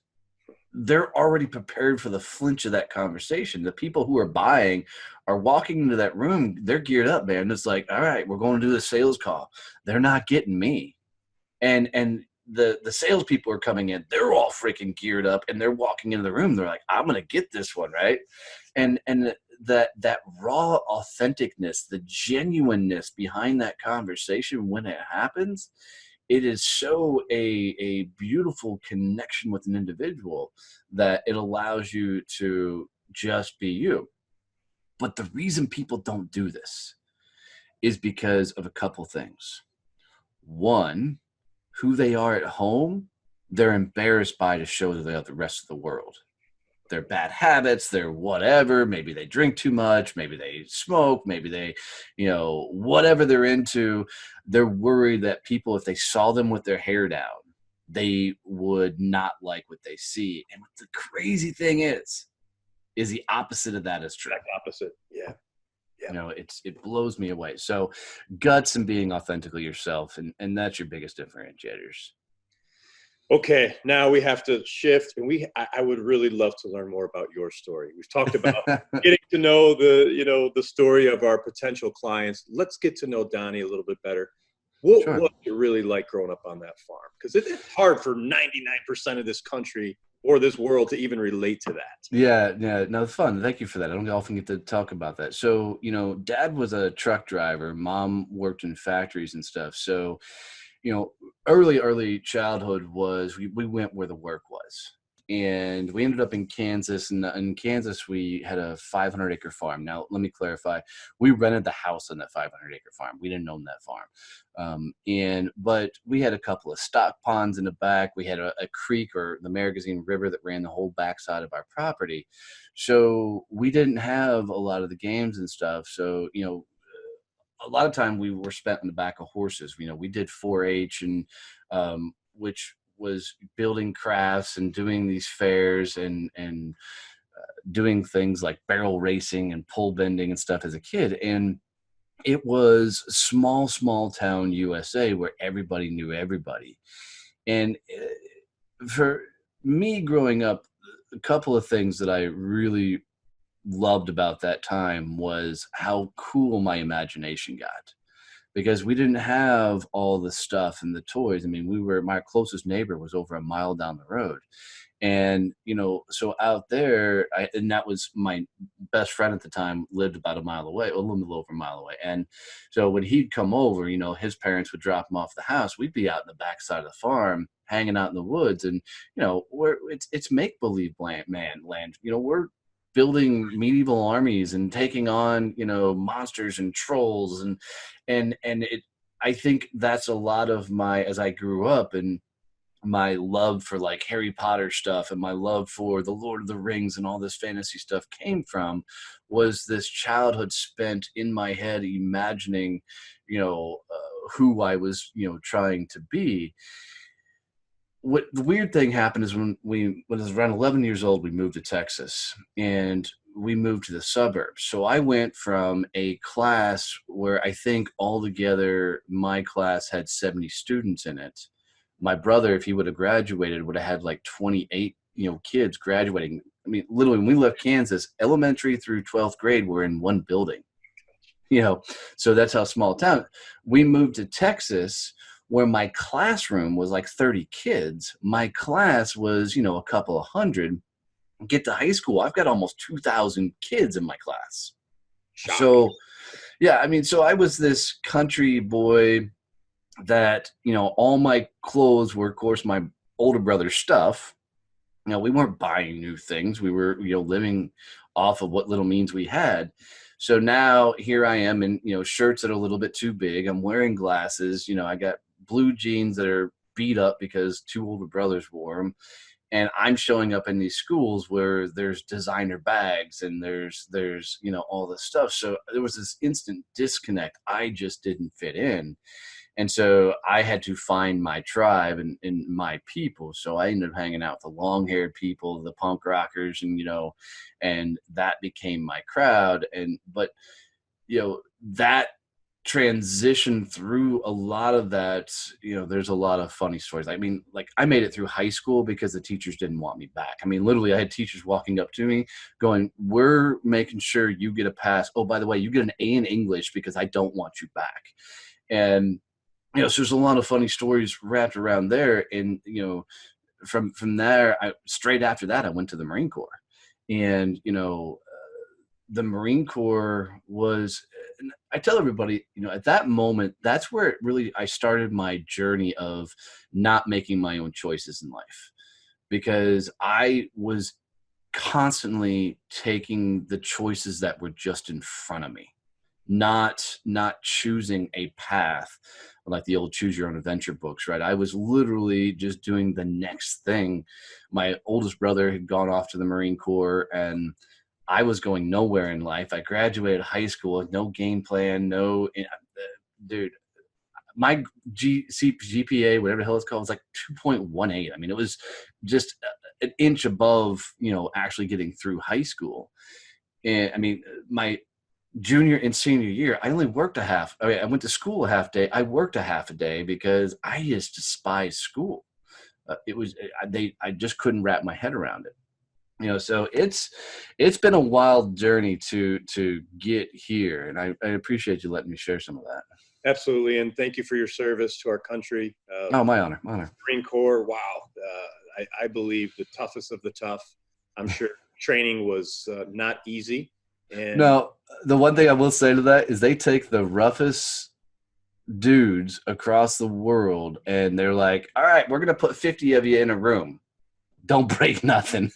they're already prepared for the flinch of that conversation. The people who are buying are walking into that room, they're geared up, man. It's like, all right, we're going to do the sales call. They're not getting me. And the salespeople are coming in, they're all freaking geared up, and they're walking into the room. They're like, I'm going to get this one, right? And that raw authenticness, the genuineness behind that conversation when it happens, it is so a beautiful connection with an individual that it allows you to just be you. But the reason people don't do this is because of a couple things. One, who they are at home, they're embarrassed by to show the rest of the world. their bad habits, their whatever. Maybe they drink too much, maybe they smoke, maybe they, whatever they're into. They're worried that people, if they saw them with their hair down, they would not like what they see. And what the crazy thing is the opposite of that is true. Exact opposite. Yeah. Yeah. It blows me away. So guts and being authentically yourself, and that's your biggest differentiators. Okay, now we have to shift, and I would really love to learn more about your story. We've talked about getting to know the story of our potential clients. Let's get to know Donnie a little bit better. What was it really like growing up on that farm? Because it's hard for 99% of this country or this world to even relate to that. Yeah. No, fun. Thank you for that. I don't often get to talk about that. So, Dad was a truck driver. Mom worked in factories and stuff. So, early childhood was we went where the work was, and we ended up in Kansas. And in Kansas, we had a 500-acre farm. Now, let me clarify: we rented the house on that 500-acre farm. We didn't own that farm, but we had a couple of stock ponds in the back. We had a creek, or the Magazine River, that ran the whole backside of our property. So we didn't have a lot of the games and stuff. So a lot of time we were spent in the back of horses. We did 4-H, and which was building crafts and doing these fairs and doing things like barrel racing and pole bending and stuff as a kid. And it was small town USA where everybody knew everybody. And for me growing up, a couple of things that I really loved about that time was how cool my imagination got, because we didn't have all the stuff and the toys. I mean, my closest neighbor was over a mile down the road. And, so out there, and that was my best friend at the time, lived about a mile away, a little over a mile away. And so when he'd come over, his parents would drop him off the house. We'd be out in the backside of the farm, hanging out in the woods. And, it's make-believe land. We're building medieval armies and taking on, monsters and trolls. And I think that's a lot of as I grew up, and my love for like Harry Potter stuff and my love for the Lord of the Rings and all this fantasy stuff came from, was this childhood spent in my head imagining, who I was, trying to be. What the weird thing happened is when I was around 11 years old, we moved to Texas, and we moved to the suburbs. So I went from a class where I think altogether my class had 70 students in it. My brother, if he would have graduated, would have had like 28, kids graduating. I mean, literally, when we left Kansas, elementary through 12th grade were in one building, so that's how small town. We moved to Texas, where my classroom was like 30 kids. My class was, a couple of hundred. Get to high school, I've got almost 2,000 kids in my class. Shocking. So, yeah, I mean, so I was this country boy that, all my clothes were, of course, my older brother's stuff. We weren't buying new things. We were, living off of what little means we had. So now here I am in, shirts that are a little bit too big. I'm wearing glasses. I got blue jeans that are beat up because two older brothers wore them. And I'm showing up in these schools where there's designer bags and there's all this stuff. So there was this instant disconnect. I just didn't fit in. And so I had to find my tribe and my people. So I ended up hanging out with the long-haired people, the punk rockers, and that became my crowd. But that transition through a lot of that, there's a lot of funny stories. I mean, like, I made it through high school because the teachers didn't want me back. I mean, literally, I had teachers walking up to me going, "We're making sure you get a pass. Oh, by the way, you get an A in English because I don't want you back." And so there's a lot of funny stories wrapped around there. And from there, straight after that, I went to the Marine Corps. And the Marine Corps was, and I tell everybody, at that moment, that's where I started my journey of not making my own choices in life, because I was constantly taking the choices that were just in front of me, not choosing a path like the old choose your own adventure books, right? I was literally just doing the next thing. My oldest brother had gone off to the Marine Corps, and I was going nowhere in life. I graduated high school with no game plan, dude, my GPA, whatever the hell it's called, was like 2.18. I mean, it was just an inch above, actually getting through high school. And I mean, my junior and senior year, I only worked I went to school a half day. I worked a half a day because I just despised school. I just couldn't wrap my head around it. So it's been a wild journey to get here, and I appreciate you letting me share some of that. Absolutely, and thank you for your service to our country. My honor. Marine Corps, wow. I believe the toughest of the tough. I'm sure training was not easy. And no, the one thing I will say to that is they take the roughest dudes across the world, and they're like, all right, we're going to put 50 of you in a room. Don't break nothing.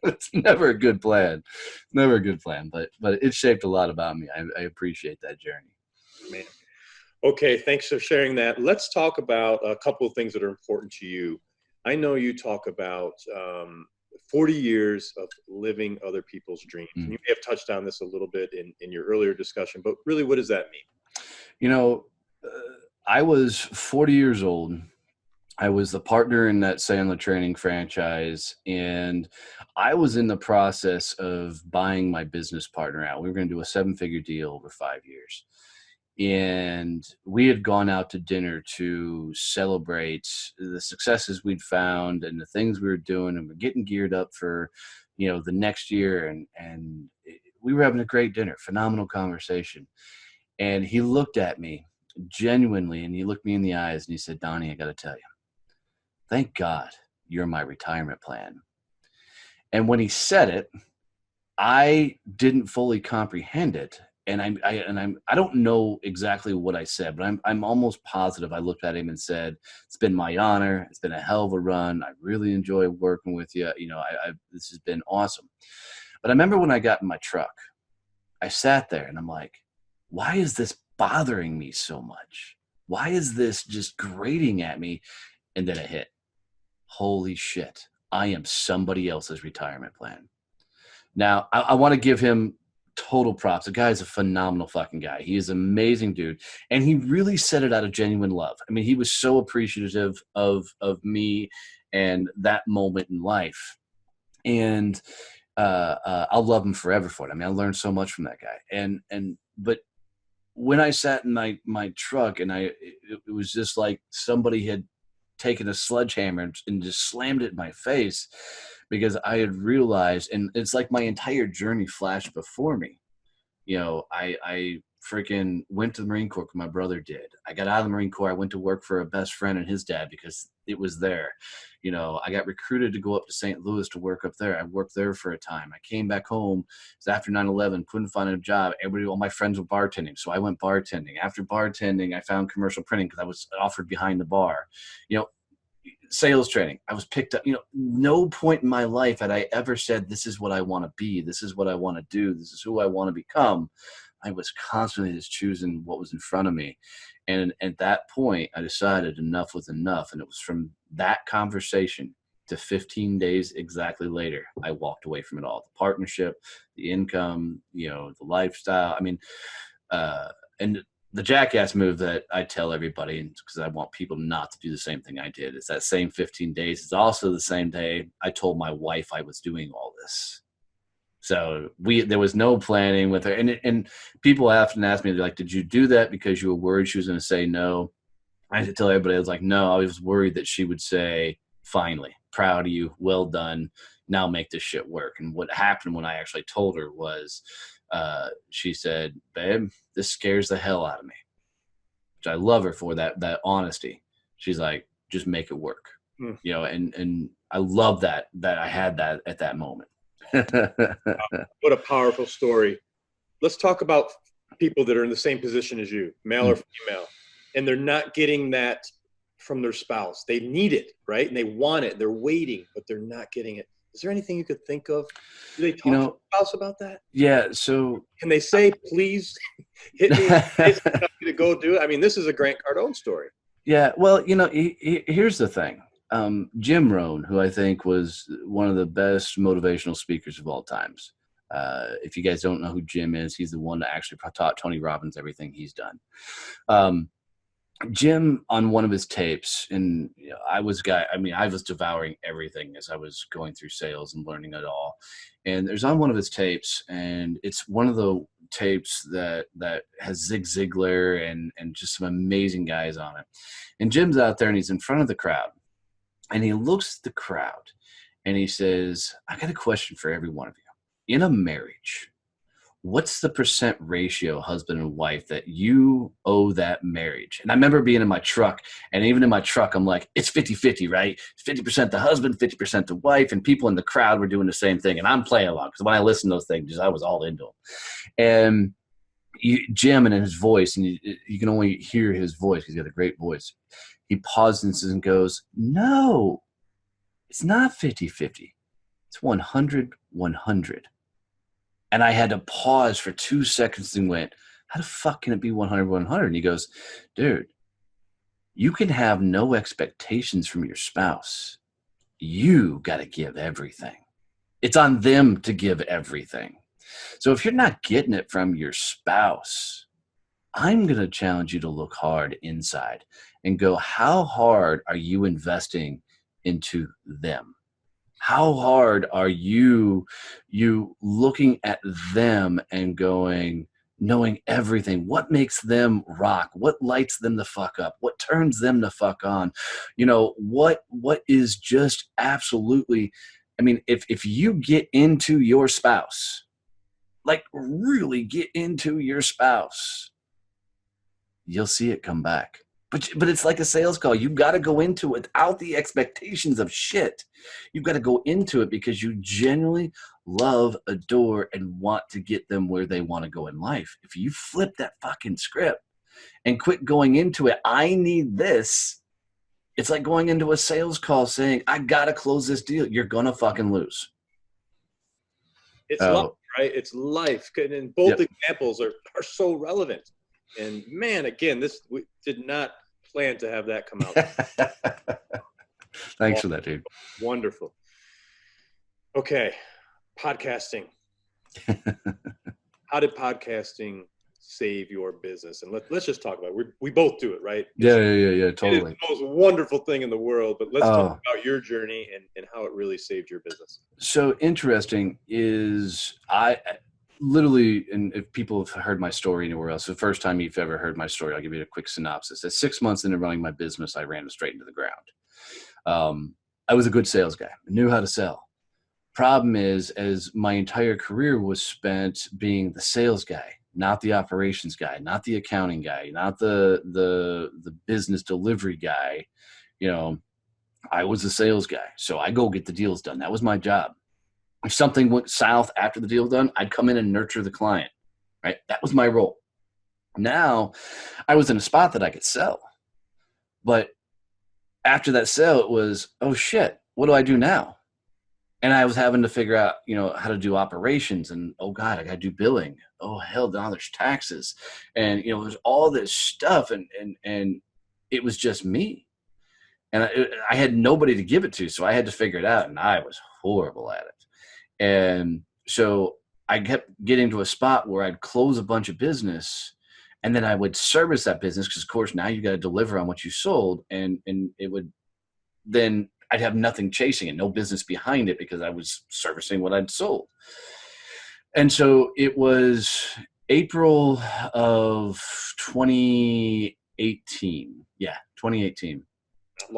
It's never a good plan. Never a good plan, but it shaped a lot about me. I appreciate that journey. Man. Okay, thanks for sharing that. Let's talk about a couple of things that are important to you. I know you talk about 40 years of living other people's dreams. And you may have touched on this a little bit in your earlier discussion, but really, what does that mean? I was 40 years old. I was the partner in that Sandler training franchise, and I was in the process of buying my business partner out. We were going to do a 7-figure deal over 5 years. And we had gone out to dinner to celebrate the successes we'd found and the things we were doing, and we're getting geared up for, the next year. And we were having a great dinner, phenomenal conversation. And he looked at me genuinely, and he looked me in the eyes, and he said, Donnie, I got to tell you, thank God you're my retirement plan. And when he said it, I didn't fully comprehend it. And I don't know exactly what I said, but I'm almost positive I looked at him and said, it's been my honor. It's been a hell of a run. I really enjoy working with you. This has been awesome. But I remember when I got in my truck, I sat there and I'm like, why is this bothering me so much? Why is this just grating at me? And then it hit. Holy shit. I am somebody else's retirement plan. Now, I want to give him total props. The guy is a phenomenal fucking guy. He is an amazing dude. And he really said it out of genuine love. I mean, he was so appreciative of me and that moment in life. And I'll love him forever for it. I mean, I learned so much from that guy. But when I sat in my truck, and it was just like somebody had taken a sledgehammer and just slammed it in my face, because I had realized, and it's like my entire journey flashed before me. I freaking went to the Marine Corps, my brother did. I got out of the Marine Corps. I went to work for a best friend and his dad because it was there. I got recruited to go up to St. Louis to work up there. I worked there for a time. I came back home. It was after 9/11, couldn't find a job. All my friends were bartending, so I went bartending. After bartending, I found commercial printing because I was offered behind the bar. Sales training. I was picked up. No point in my life had I ever said, this is what I want to be. This is what I want to do. This is who I want to become. I was constantly just choosing what was in front of me. And at that point, I decided enough was enough. And it was from that conversation to 15 days exactly later, I walked away from it all. The partnership, the income, the lifestyle. I mean, and the jackass move that I tell everybody, because I want people not to do the same thing I did, is that same 15 days is also the same day I told my wife I was doing all this. So there was no planning with her. And people often ask me, they're like, did you do that because you were worried she was going to say no? I had to tell everybody, I was like, no, I was worried that she would say, finally, proud of you, well done, now make this shit work. And what happened when I actually told her was, she said, babe, this scares the hell out of me. Which I love her for that honesty. She's like, just make it work. And I love that I had that at that moment. What a powerful story. Let's talk about people that are in the same position as you, male or female, and they're not getting that from their spouse. They need it, right? And they want it. They're waiting, but they're not getting it. Is there anything you could think of? Do they talk You to know, the spouse about that? yeah. So Can they say, please hit me in the face and tell me to go do it? I mean, this is a Grant Cardone story. yeah, well, here's the thing. Jim Rohn, who I think was one of the best motivational speakers of all times. If you guys don't know who Jim is, he's the one that actually taught Tony Robbins everything he's done. Jim, on one of his tapes, and I was devouring everything as I was going through sales and learning it all. And there's on one of his tapes, and it's one of the tapes that has Zig Ziglar and just some amazing guys on it. And Jim's out there, and he's in front of the crowd, and he looks at the crowd, and he says, "I got a question for every one of you. In a marriage, what's the percent ratio, husband and wife, that you owe that marriage?" And I remember being in my truck, and even in my truck, I'm like, it's 50-50, right? 50% the husband, 50% the wife, and people in the crowd were doing the same thing. And I'm playing along because when I listened to those things, I was all into them. And Jim, and in his voice, and you can only hear his voice because he's got a great voice. He pauses and goes, "No, it's not 50-50. It's 100-100. And I had to pause for 2 seconds and went, how the fuck can it be 100-100? And he goes, dude, you can have no expectations from your spouse. You got to give everything. It's on them to give everything. So if you're not getting it from your spouse, I'm going to challenge you to look hard inside and go, how hard are you investing into them? How hard are you looking at them and going, knowing everything? What makes them rock? What lights them the fuck up? What turns them the fuck on? What is just absolutely, I mean, if you get into your spouse, like really get into your spouse, you'll see it come back. But it's like a sales call. You've got to go into it without the expectations of shit. You've got to go into it because you genuinely love, adore, and want to get them where they want to go in life. If you flip that fucking script and quit going into it, I need this. It's like going into a sales call saying, I got to close this deal. You're going to fucking lose. It's life, right? It's life. And both examples are so relevant. And man, again, we did not plan to have that come out. Thanks for that, dude. Wonderful. Okay. Podcasting. How did podcasting save your business? And let's just talk about it. We both do it, right? Yeah, totally. It is the most wonderful thing in the world, but let's talk about your journey and how it really saved your business. So interesting is I literally, and if people have heard my story anywhere else, the first time you've ever heard my story, I'll give you a quick synopsis. At 6 months into running my business, I ran it straight into the ground. I was a good sales guy. I knew how to sell. Problem is, as my entire career was spent being the sales guy, not the operations guy, not the accounting guy, not the business delivery guy, I was the sales guy. So I go get the deals done. That was my job. If something went south after the deal was done, I'd come in and nurture the client, right? That was my role. Now I was in a spot that I could sell, but after that sale, it was, oh shit, what do I do now? And I was having to figure out, how to do operations, and oh God, I got to do billing. Oh hell, now there's taxes, and there's all this stuff, and it was just me, and I had nobody to give it to, so I had to figure it out, and I was horrible at it. And so I kept getting to a spot where I'd close a bunch of business, and then I would service that business because, of course, now you got to deliver on what you sold, and it would then I'd have nothing chasing it, no business behind it because I was servicing what I'd sold. And so it was April of 2018. Yeah, 2018.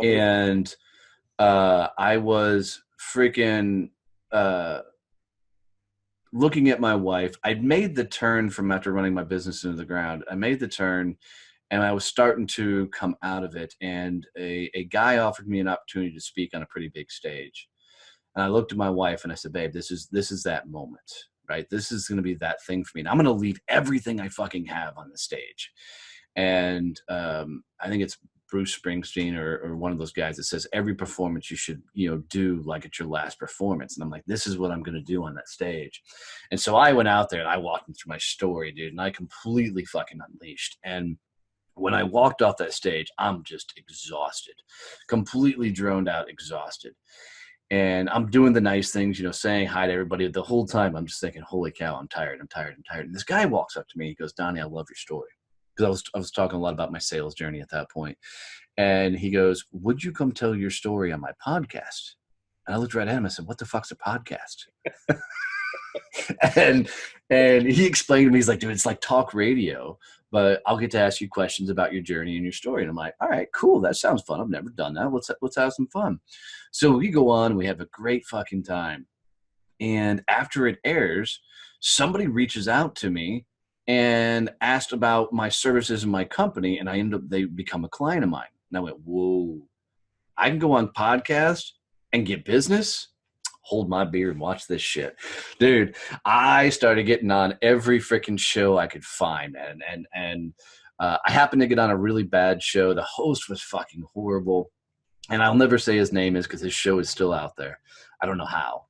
And I was freaking looking at my wife. I'd made the turn from after running my business into the ground. I made the turn and I was starting to come out of it. And a guy offered me an opportunity to speak on a pretty big stage. And I looked at my wife and I said, babe, this is that moment, right? This is going to be that thing for me. And I'm going to leave everything I fucking have on the stage. And I think it's Bruce Springsteen or one of those guys that says every performance you should, do like it's your last performance. And I'm like, this is what I'm going to do on that stage. And so I went out there and I walked them through my story, dude, and I completely fucking unleashed. And when I walked off that stage, I'm just exhausted, completely droned out, exhausted. And I'm doing the nice things, saying hi to everybody. The whole time I'm just thinking, holy cow, I'm tired. And this guy walks up to me. He goes, Donnie, I love your story. Because I was talking a lot about my sales journey at that point. And he goes, would you come tell your story on my podcast? And I looked right at him. I said, what the fuck's a podcast? and he explained to me, he's like, dude, it's like talk radio, but I'll get to ask you questions about your journey and your story. And I'm like, all right, cool. That sounds fun. I've never done that. Let's have some fun. So we go on, we have a great fucking time. And after it airs, somebody reaches out to me and asked about my services and my company. And they become a client of mine. And I went, whoa, I can go on podcast and get business? Hold my beer and watch this shit. Dude, I started getting on every freaking show I could find, man. And I happened to get on a really bad show. The host was fucking horrible. And I'll never say his name is because his show is still out there. I don't know how.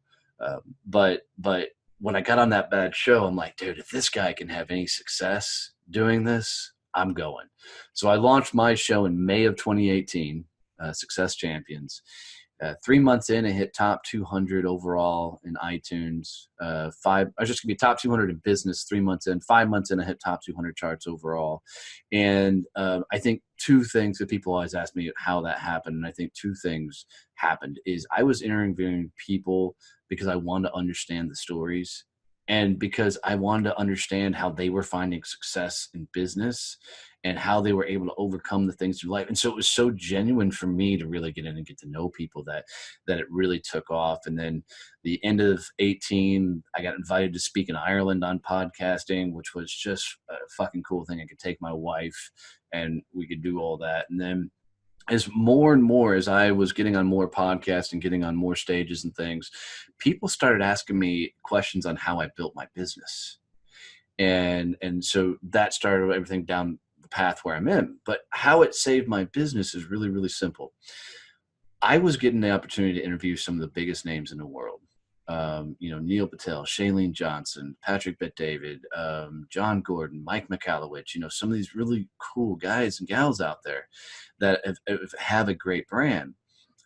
But when I got on that bad show, I'm like, dude, if this guy can have any success doing this, I'm going. So I launched my show in May of 2018, Success Champions. 3 months in, it hit top 200 overall in iTunes. I was just gonna be top 200 in business 3 months in. 5 months in, I hit top 200 charts overall. And I think two things that people always ask me how that happened, and I think two things happened is I was interviewing people because I wanted to understand the stories and because I wanted to understand how they were finding success in business and how they were able to overcome the things in life. And so it was so genuine for me to really get in and get to know people that it really took off. And then the end of 18, I got invited to speak in Ireland on podcasting, which was just a fucking cool thing. I could take my wife and we could do all that. And then as more and more, as I was getting on more podcasts and getting on more stages and things, people started asking me questions on how I built my business. And so that started everything down the path where I'm in. But how it saved my business is really, really simple. I was getting the opportunity to interview some of the biggest names in the world. Neil Patel, Shailene Johnson, Patrick Bet-David, John Gordon, Mike Michalowicz, some of these really cool guys and gals out there that have a great brand.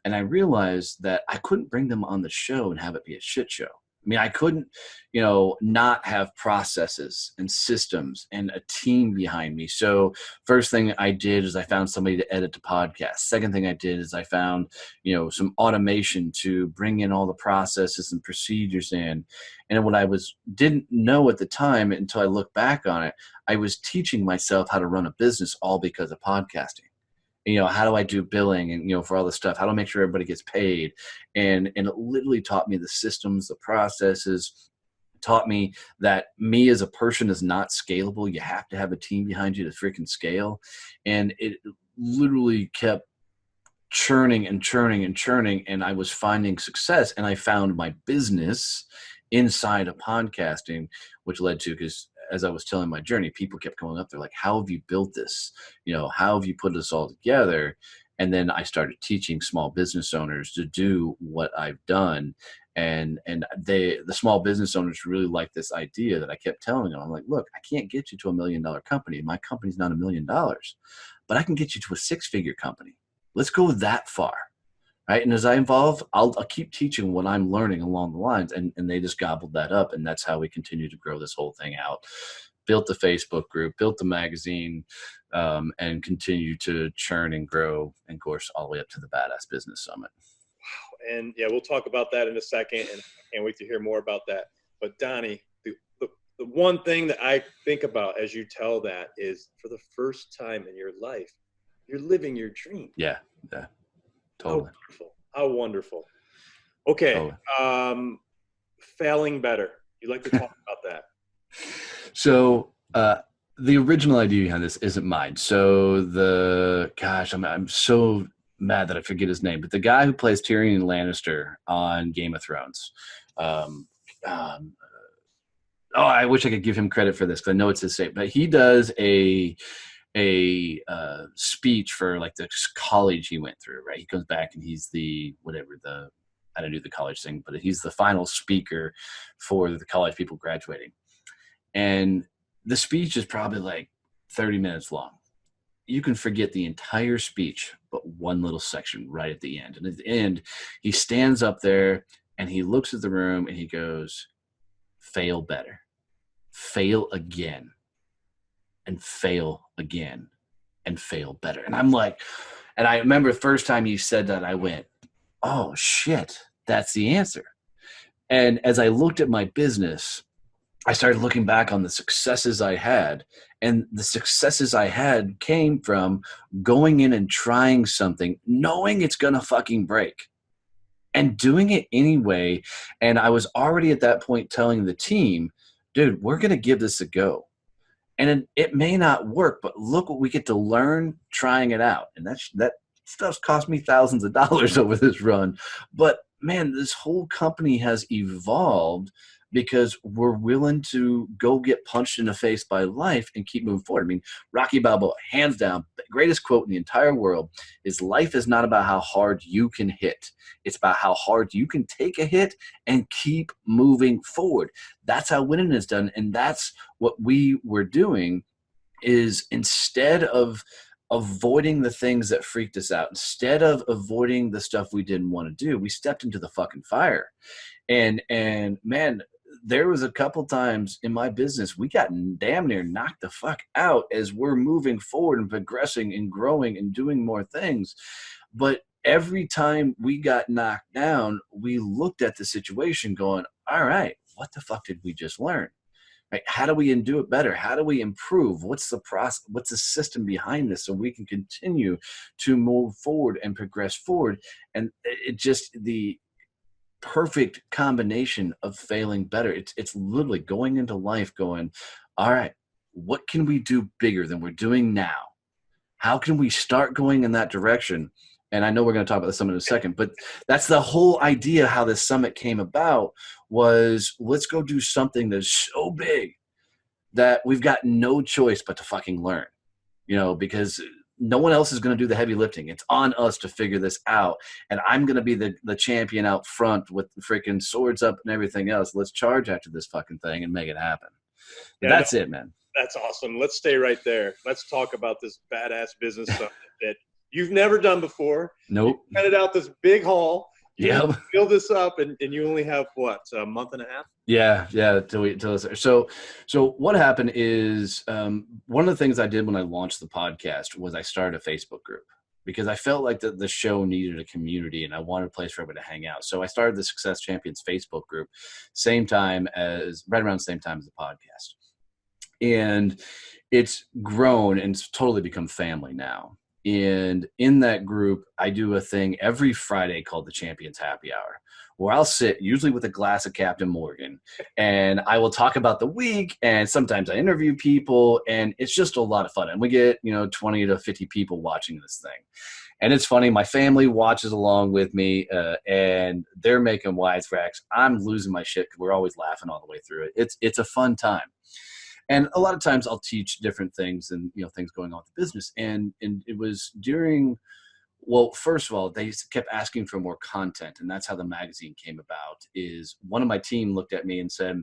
And I realized that I couldn't bring them on the show and have it be a shit show. I mean, I couldn't, not have processes and systems and a team behind me. So first thing I did is I found somebody to edit the podcast. Second thing I did is I found, some automation to bring in all the processes and procedures in. And what I didn't know at the time until I look back on it, I was teaching myself how to run a business all because of podcasting. How do I do billing and, for all this stuff? How do I make sure everybody gets paid? And it literally taught me the systems, the processes, taught me that me as a person is not scalable. You have to have a team behind you to freaking scale. And it literally kept churning and churning and churning. And I was finding success. And I found my business inside of podcasting, which led to, because as I was telling my journey, people kept going up. They're like, how have you built this? How have you put this all together? And then I started teaching small business owners to do what I've done. And the small business owners really liked this idea that I kept telling them. I'm like, look, I can't get you to $1 million company. My company's not $1 million, but I can get you to a 6-figure company. Let's go that far. Right. And as I evolve, I'll keep teaching what I'm learning along the lines. And they just gobbled that up. And that's how we continue to grow this whole thing out. Built the Facebook group, built the magazine, and continue to churn and grow. And of course, all the way up to the Badass Business Summit. Wow. And yeah, we'll talk about that in a second. And I can't wait to hear more about that. But Donnie, the one thing that I think about as you tell that is for the first time in your life, you're living your dream. Yeah. Totally. How wonderful. Okay. Totally. Failing better. You like to talk about that? So the original idea behind this isn't mine. So I'm so mad that I forget his name, but the guy who plays Tyrion Lannister on Game of Thrones. I wish I could give him credit for this because I know it's his name, but he does a a speech for like the college he went through, right? He comes back and he's I don't do the college thing, but he's the final speaker for the college people graduating. And the speech is probably like 30 minutes long. You can forget the entire speech, but one little section right at the end. And at the end, he stands up there and he looks at the room and he goes, fail better, fail again, and fail again, and fail better. And I'm like, and I remember the first time he said that, I went, oh shit, that's the answer. And as I looked at my business, I started looking back on the successes I had, and the successes I had came from going in and trying something, knowing it's going to fucking break, and doing it anyway. And I was already at that point telling the team, dude, we're going to give this a go. And it may not work, but look what we get to learn trying it out. And that stuff's cost me thousands of dollars over this run. But man, this whole company has evolved because we're willing to go get punched in the face by life and keep moving forward. I mean, Rocky Balboa, hands down, the greatest quote in the entire world is, life is not about how hard you can hit. It's about how hard you can take a hit and keep moving forward. That's how winning is done. And that's what we were doing, is instead of avoiding the things that freaked us out, instead of avoiding the stuff we didn't want to do, we stepped into the fucking fire. And man, there was a couple times in my business we got damn near knocked the fuck out as we're moving forward and progressing and growing and doing more things. But every time we got knocked down, we looked at the situation going, all right, what the fuck did we just learn? Right? How do we do it better? How do we improve? What's the process? What's the system behind this so we can continue to move forward and progress forward? And it just, the perfect combination of failing better. It's literally going into life going, all right, what can we do bigger than we're doing now? How can we start going in that direction? And I know we're going to talk about the summit in a second, but that's the whole idea. How this summit came about was, let's go do something that's so big that we've got no choice but to fucking learn, because no one else is going to do the heavy lifting. It's on us to figure this out. And I'm going to be the champion out front with the freaking swords up and everything else. Let's charge after this fucking thing and make it happen. Yeah, that's it, man. That's awesome. Let's stay right there. Let's talk about this badass business summit that you've never done before. Nope. You rented out this big hall. Yeah. Build this up, and you only have what, a month and a half? Yeah. So what happened is, one of the things I did when I launched the podcast was I started a Facebook group, because I felt like the show needed a community and I wanted a place for everybody to hang out. So I started the Success Champions Facebook group, right around the same time as the podcast. And it's grown and it's totally become family now. And in that group, I do a thing every Friday called the Champions Happy Hour, where I'll sit usually with a glass of Captain Morgan, and I will talk about the week, and sometimes I interview people, and it's just a lot of fun. And we get, 20 to 50 people watching this thing. And it's funny, my family watches along with me, and they're making wisecracks. I'm losing my shit because we're always laughing all the way through it. It's a fun time. And a lot of times I'll teach different things and, things going on with the business. And it was first of all, they kept asking for more content. And that's how the magazine came about. Is one of my team looked at me and said,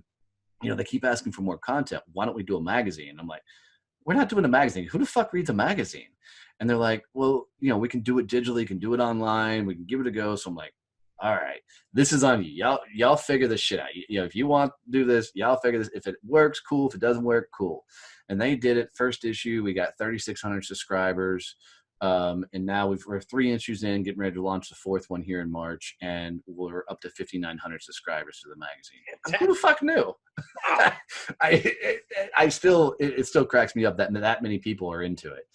they keep asking for more content. Why don't we do a magazine? And I'm like, we're not doing a magazine. Who the fuck reads a magazine? And they're like, well, we can do it digitally, can do it online, we can give it a go. So I'm like, all right, this is on you. Y'all figure this shit out. If you want to do this, y'all figure this. If it works, cool. If it doesn't work, cool. And they did it. First issue, we got 3,600 subscribers. And now we're 3 issues in, getting ready to launch the 4th one here in March. And we're up to 5,900 subscribers to the magazine. Who the fuck knew? It still cracks me up that many people are into it.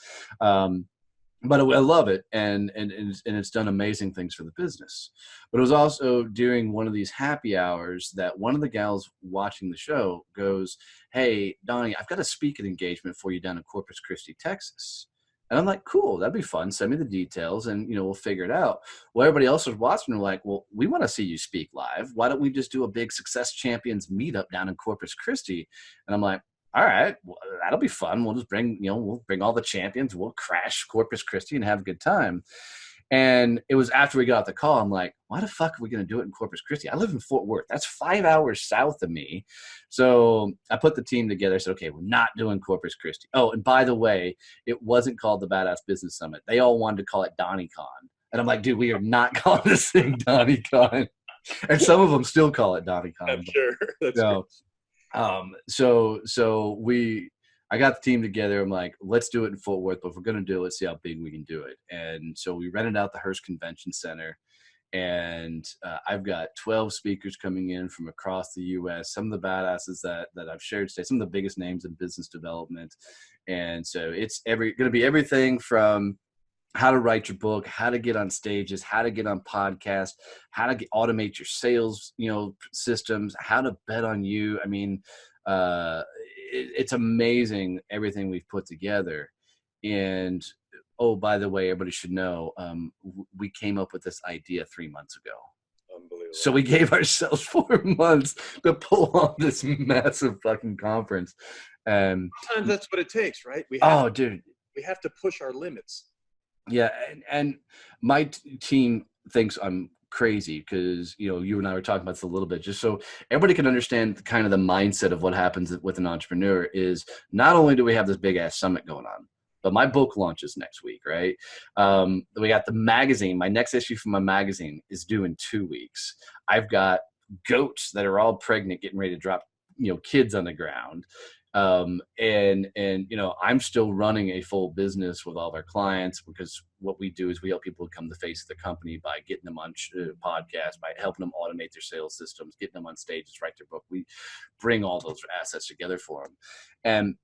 But I love it, and it's done amazing things for the business. But it was also during one of these happy hours that one of the gals watching the show goes, hey, Donnie, I've got a speaking engagement for you down in Corpus Christi, Texas. And I'm like, cool, that'd be fun. Send me the details and, we'll figure it out. Well, everybody else was watching. They're like, well, we want to see you speak live. Why don't we just do a big Success Champions meetup down in Corpus Christi? And I'm like, all right, well, that'll be fun. We'll just we'll bring all the champions. We'll crash Corpus Christi and have a good time. And it was after we got off the call, I'm like, why the fuck are we going to do it in Corpus Christi? I live in Fort Worth. That's 5 hours south of me. So I put the team together. I said, okay, we're not doing Corpus Christi. Oh, and by the way, it wasn't called the Badass Business Summit. They all wanted to call it DonnieCon. And I'm like, dude, we are not calling this thing DonnieCon. And some of them still call it DonnieCon. I'm sure. That's I got the team together. I'm like, let's do it in Fort Worth, but if we're going to do it, let's see how big we can do it. And so we rented out the Hearst Convention Center, and I've going 12 speakers coming in from across the U.S., some of the badasses that I've shared today, some of the biggest names in business development. And so it's going to be everything from how to write your book, how to get on stages, how to get on podcasts, how to automate your sales, systems, how to bet on you. I mean, it's amazing everything we've put together. And oh, by the way, everybody should know, we came up with this idea 3 months ago. unbelievable. So we gave ourselves 4 months to pull off this massive fucking conference. Sometimes that's what it takes, right? We have to push our limits. Yeah, and my team thinks I'm crazy because you and I were talking about this a little bit, just so everybody can understand kind of the mindset of what happens with an entrepreneur. Is not only do we have this big ass summit going on, but my book launches next week, right? We got the magazine. My next issue from my magazine is due in 2 weeks. I've got goats that are all pregnant getting ready to drop kids on the ground. And I'm still running a full business with all of our clients, because what we do is we help people become the face of the company by getting them on podcasts, by helping them automate their sales systems, getting them on stages, write their book. We bring all those assets together for them. And,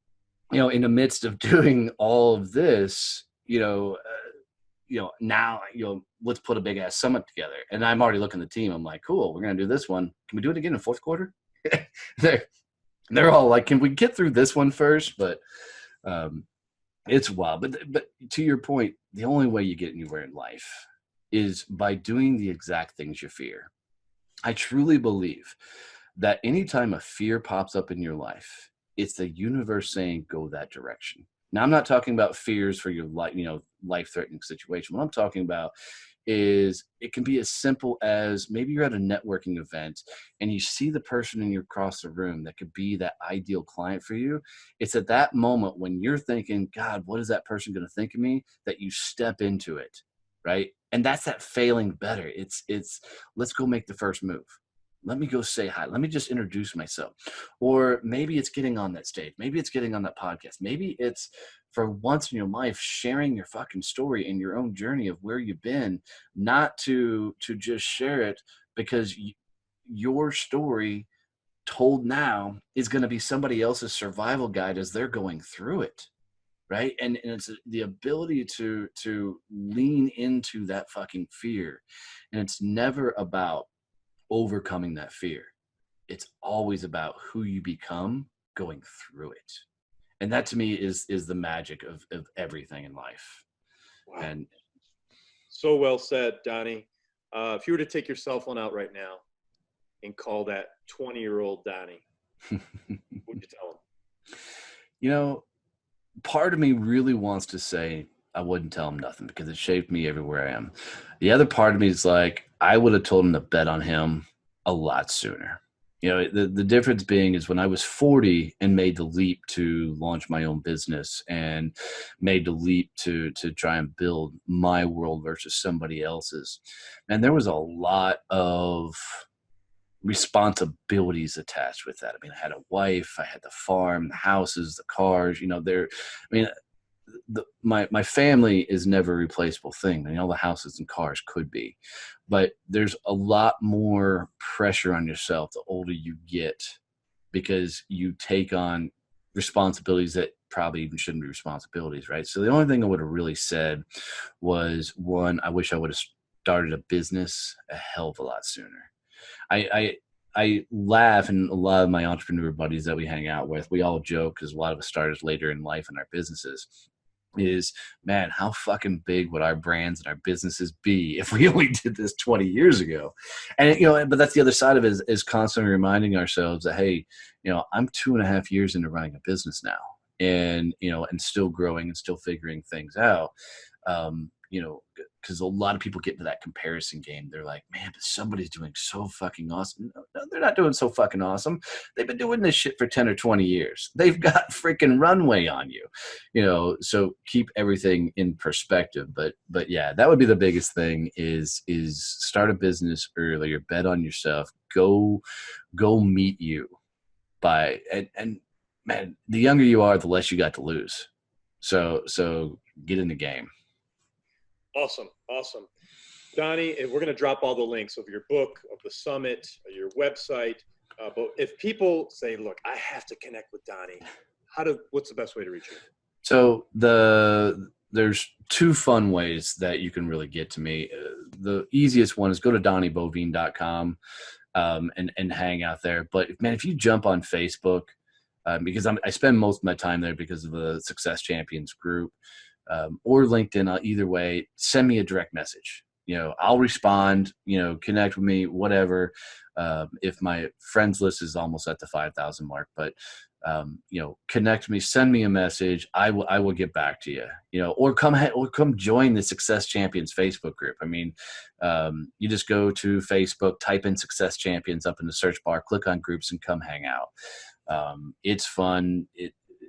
in the midst of doing all of this, now, let's put a big ass summit together. And I'm already looking at the team. I'm like, cool, we're going to do this one. Can we do it again in fourth quarter? They're all like, can we get through this one first? But it's wild. But to your point, the only way you get anywhere in life is by doing the exact things you fear. I truly believe that anytime a fear pops up in your life, it's the universe saying, go that direction. Now, I'm not talking about fears for your life-threatening situation. What I'm talking about is it can be as simple as maybe you're at a networking event and you see the person across the room that could be that ideal client for you. It's at that moment when you're thinking, God, what is that person going to think of me? That you step into it, right? And that's that failing better. It's let's go make the first move. Let me go say hi. Let me just introduce myself. Or maybe it's getting on that stage. Maybe it's getting on that podcast. Maybe it's for once in your life sharing your fucking story and your own journey of where you've been, not to just share it because your story told now is going to be somebody else's survival guide as they're going through it. Right. And it's the ability to lean into that fucking fear. And it's never about overcoming that fear. It's always about who you become going through it. And that to me is the magic of everything in life. Wow. And so well said, Donnie. If you were to take your cell phone out right now and call that 20-year-old Donnie, what would you tell him? Part of me really wants to say I wouldn't tell him nothing because it shaped me everywhere I am. The other part of me is like, I would have told him to bet on him a lot sooner. The difference being is when I was 40 and made the leap to launch my own business and made the leap to try and build my world versus somebody else's. And there was a lot of responsibilities attached with that. I mean, I had a wife, I had the farm, the houses, the cars, my family is never a replaceable thing. All the houses and cars could be, but there's a lot more pressure on yourself the older you get because you take on responsibilities that probably even shouldn't be responsibilities, right? So the only thing I would have really said was, one, I wish I would have started a business a hell of a lot sooner. I laugh, and a lot of my entrepreneur buddies that we hang out with, we all joke because a lot of us started later in life in our businesses. is, man, how fucking big would our brands and our businesses be if we only did this 20 years ago? And, but that's the other side of it, is constantly reminding ourselves that, hey, I'm 2.5 years into running a business now, and, and still growing and still figuring things out. Because a lot of people get into that comparison game. They're like, man, but somebody's doing so fucking awesome. No, they're not doing so fucking awesome. They've been doing this shit for 10 or 20 years. They've got freaking runway on you, so keep everything in perspective. But yeah, that would be the biggest thing is start a business earlier, bet on yourself, go meet you and man, the younger you are, the less you got to lose. So get in the game. Awesome. Donnie, we're going to drop all the links of your book, of the summit, your website. But if people say, look, I have to connect with Donnie, what's the best way to reach you? So there's two fun ways that you can really get to me. The easiest one is go to DonnieBoivin.com and hang out there. But man, if you jump on Facebook, because I spend most of my time there because of the Success Champions group, or LinkedIn, either way, send me a direct message. I'll respond, connect with me, whatever. If my friends list is almost at the 5,000 mark, but, connect me, send me a message. I will get back to you, or come join the Success Champions Facebook group. I mean, you just go to Facebook, type in Success Champions up in the search bar, click on groups and come hang out. It's fun.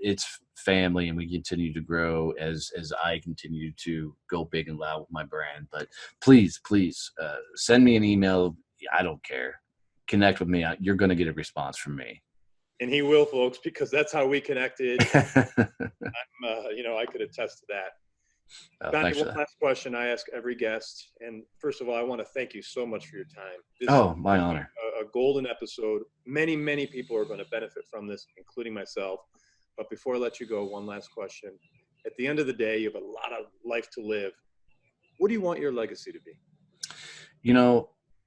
It's family, and we continue to grow as I continue to go big and loud with my brand. But please send me an email. I don't care. Connect with me. You're going to get a response from me. And he will, folks, because that's how we connected. I could attest to that. Donnie, one last question I ask every guest. And first of all, I want to thank you so much for your time. My honor. A golden episode. Many, many people are going to benefit from this, including myself. But before I let you go, one last question. At the end of the day, you have a lot of life to live. What do you want your legacy to be?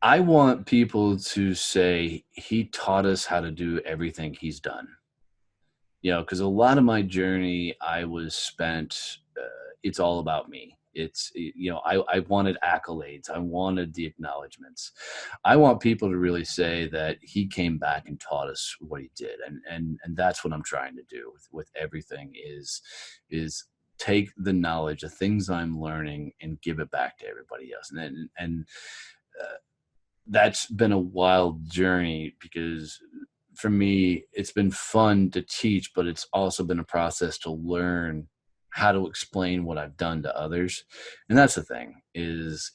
I want people to say he taught us how to do everything he's done. Because a lot of my journey, I was spent, it's all about me. It's, I wanted accolades. I wanted the acknowledgments. I want people to really say that he came back and taught us what he did. And that's what I'm trying to do with everything is take the knowledge, the things I'm learning, and give it back to everybody else. And that's been a wild journey, because for me, it's been fun to teach, but it's also been a process to learn how to explain what I've done to others. And that's the thing is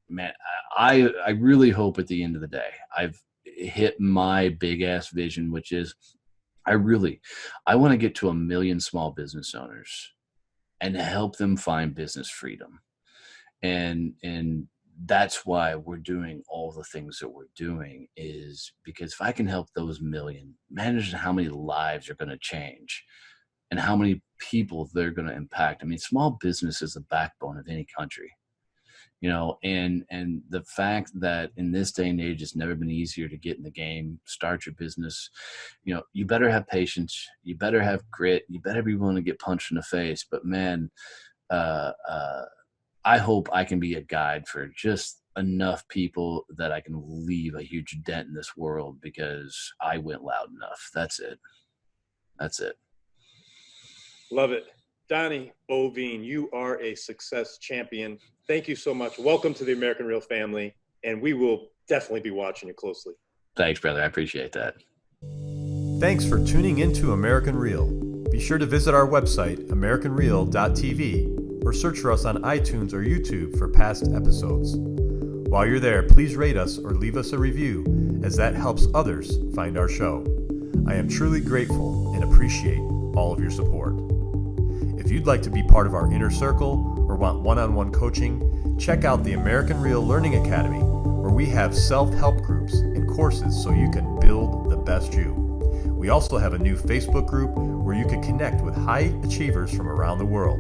man, I really hope at the end of the day, I've hit my big ass vision, which is I want to get to 1 million small business owners and help them find business freedom. And that's why we're doing all the things that we're doing, is because if I can help those million, imagine how many lives are going to change and how many people they're going to impact. I mean, small business is the backbone of any country, and the fact that in this day and age, it's never been easier to get in the game, start your business. You better have patience. You better have grit. You better be willing to get punched in the face. But man, I hope I can be a guide for just enough people that I can leave a huge dent in this world, because I went loud enough. That's it. Love it. Donnie Boivin, you are a success champion. Thank you so much. Welcome to the American Real family, and we will definitely be watching you closely. Thanks, brother. I appreciate that. Thanks for tuning into American Real. Be sure to visit our website, AmericanReal.tv, or search for us on iTunes or YouTube for past episodes. While you're there, please rate us or leave us a review, as that helps others find our show. I am truly grateful and appreciate all of your support. If you'd like to be part of our inner circle or want one-on-one coaching, check out the American Real Learning Academy, where we have self-help groups and courses so you can build the best you. We also have a new Facebook group where you can connect with high achievers from around the world.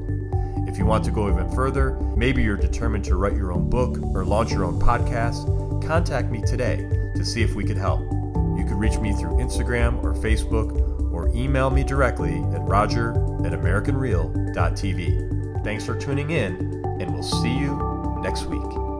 If you want to go even further, maybe you're determined to write your own book or launch your own podcast, contact me today to see if we could help. You can reach me through Instagram or Facebook, or email me directly at roger at AmericanReal.tv. Thanks for tuning in, and we'll see you next week.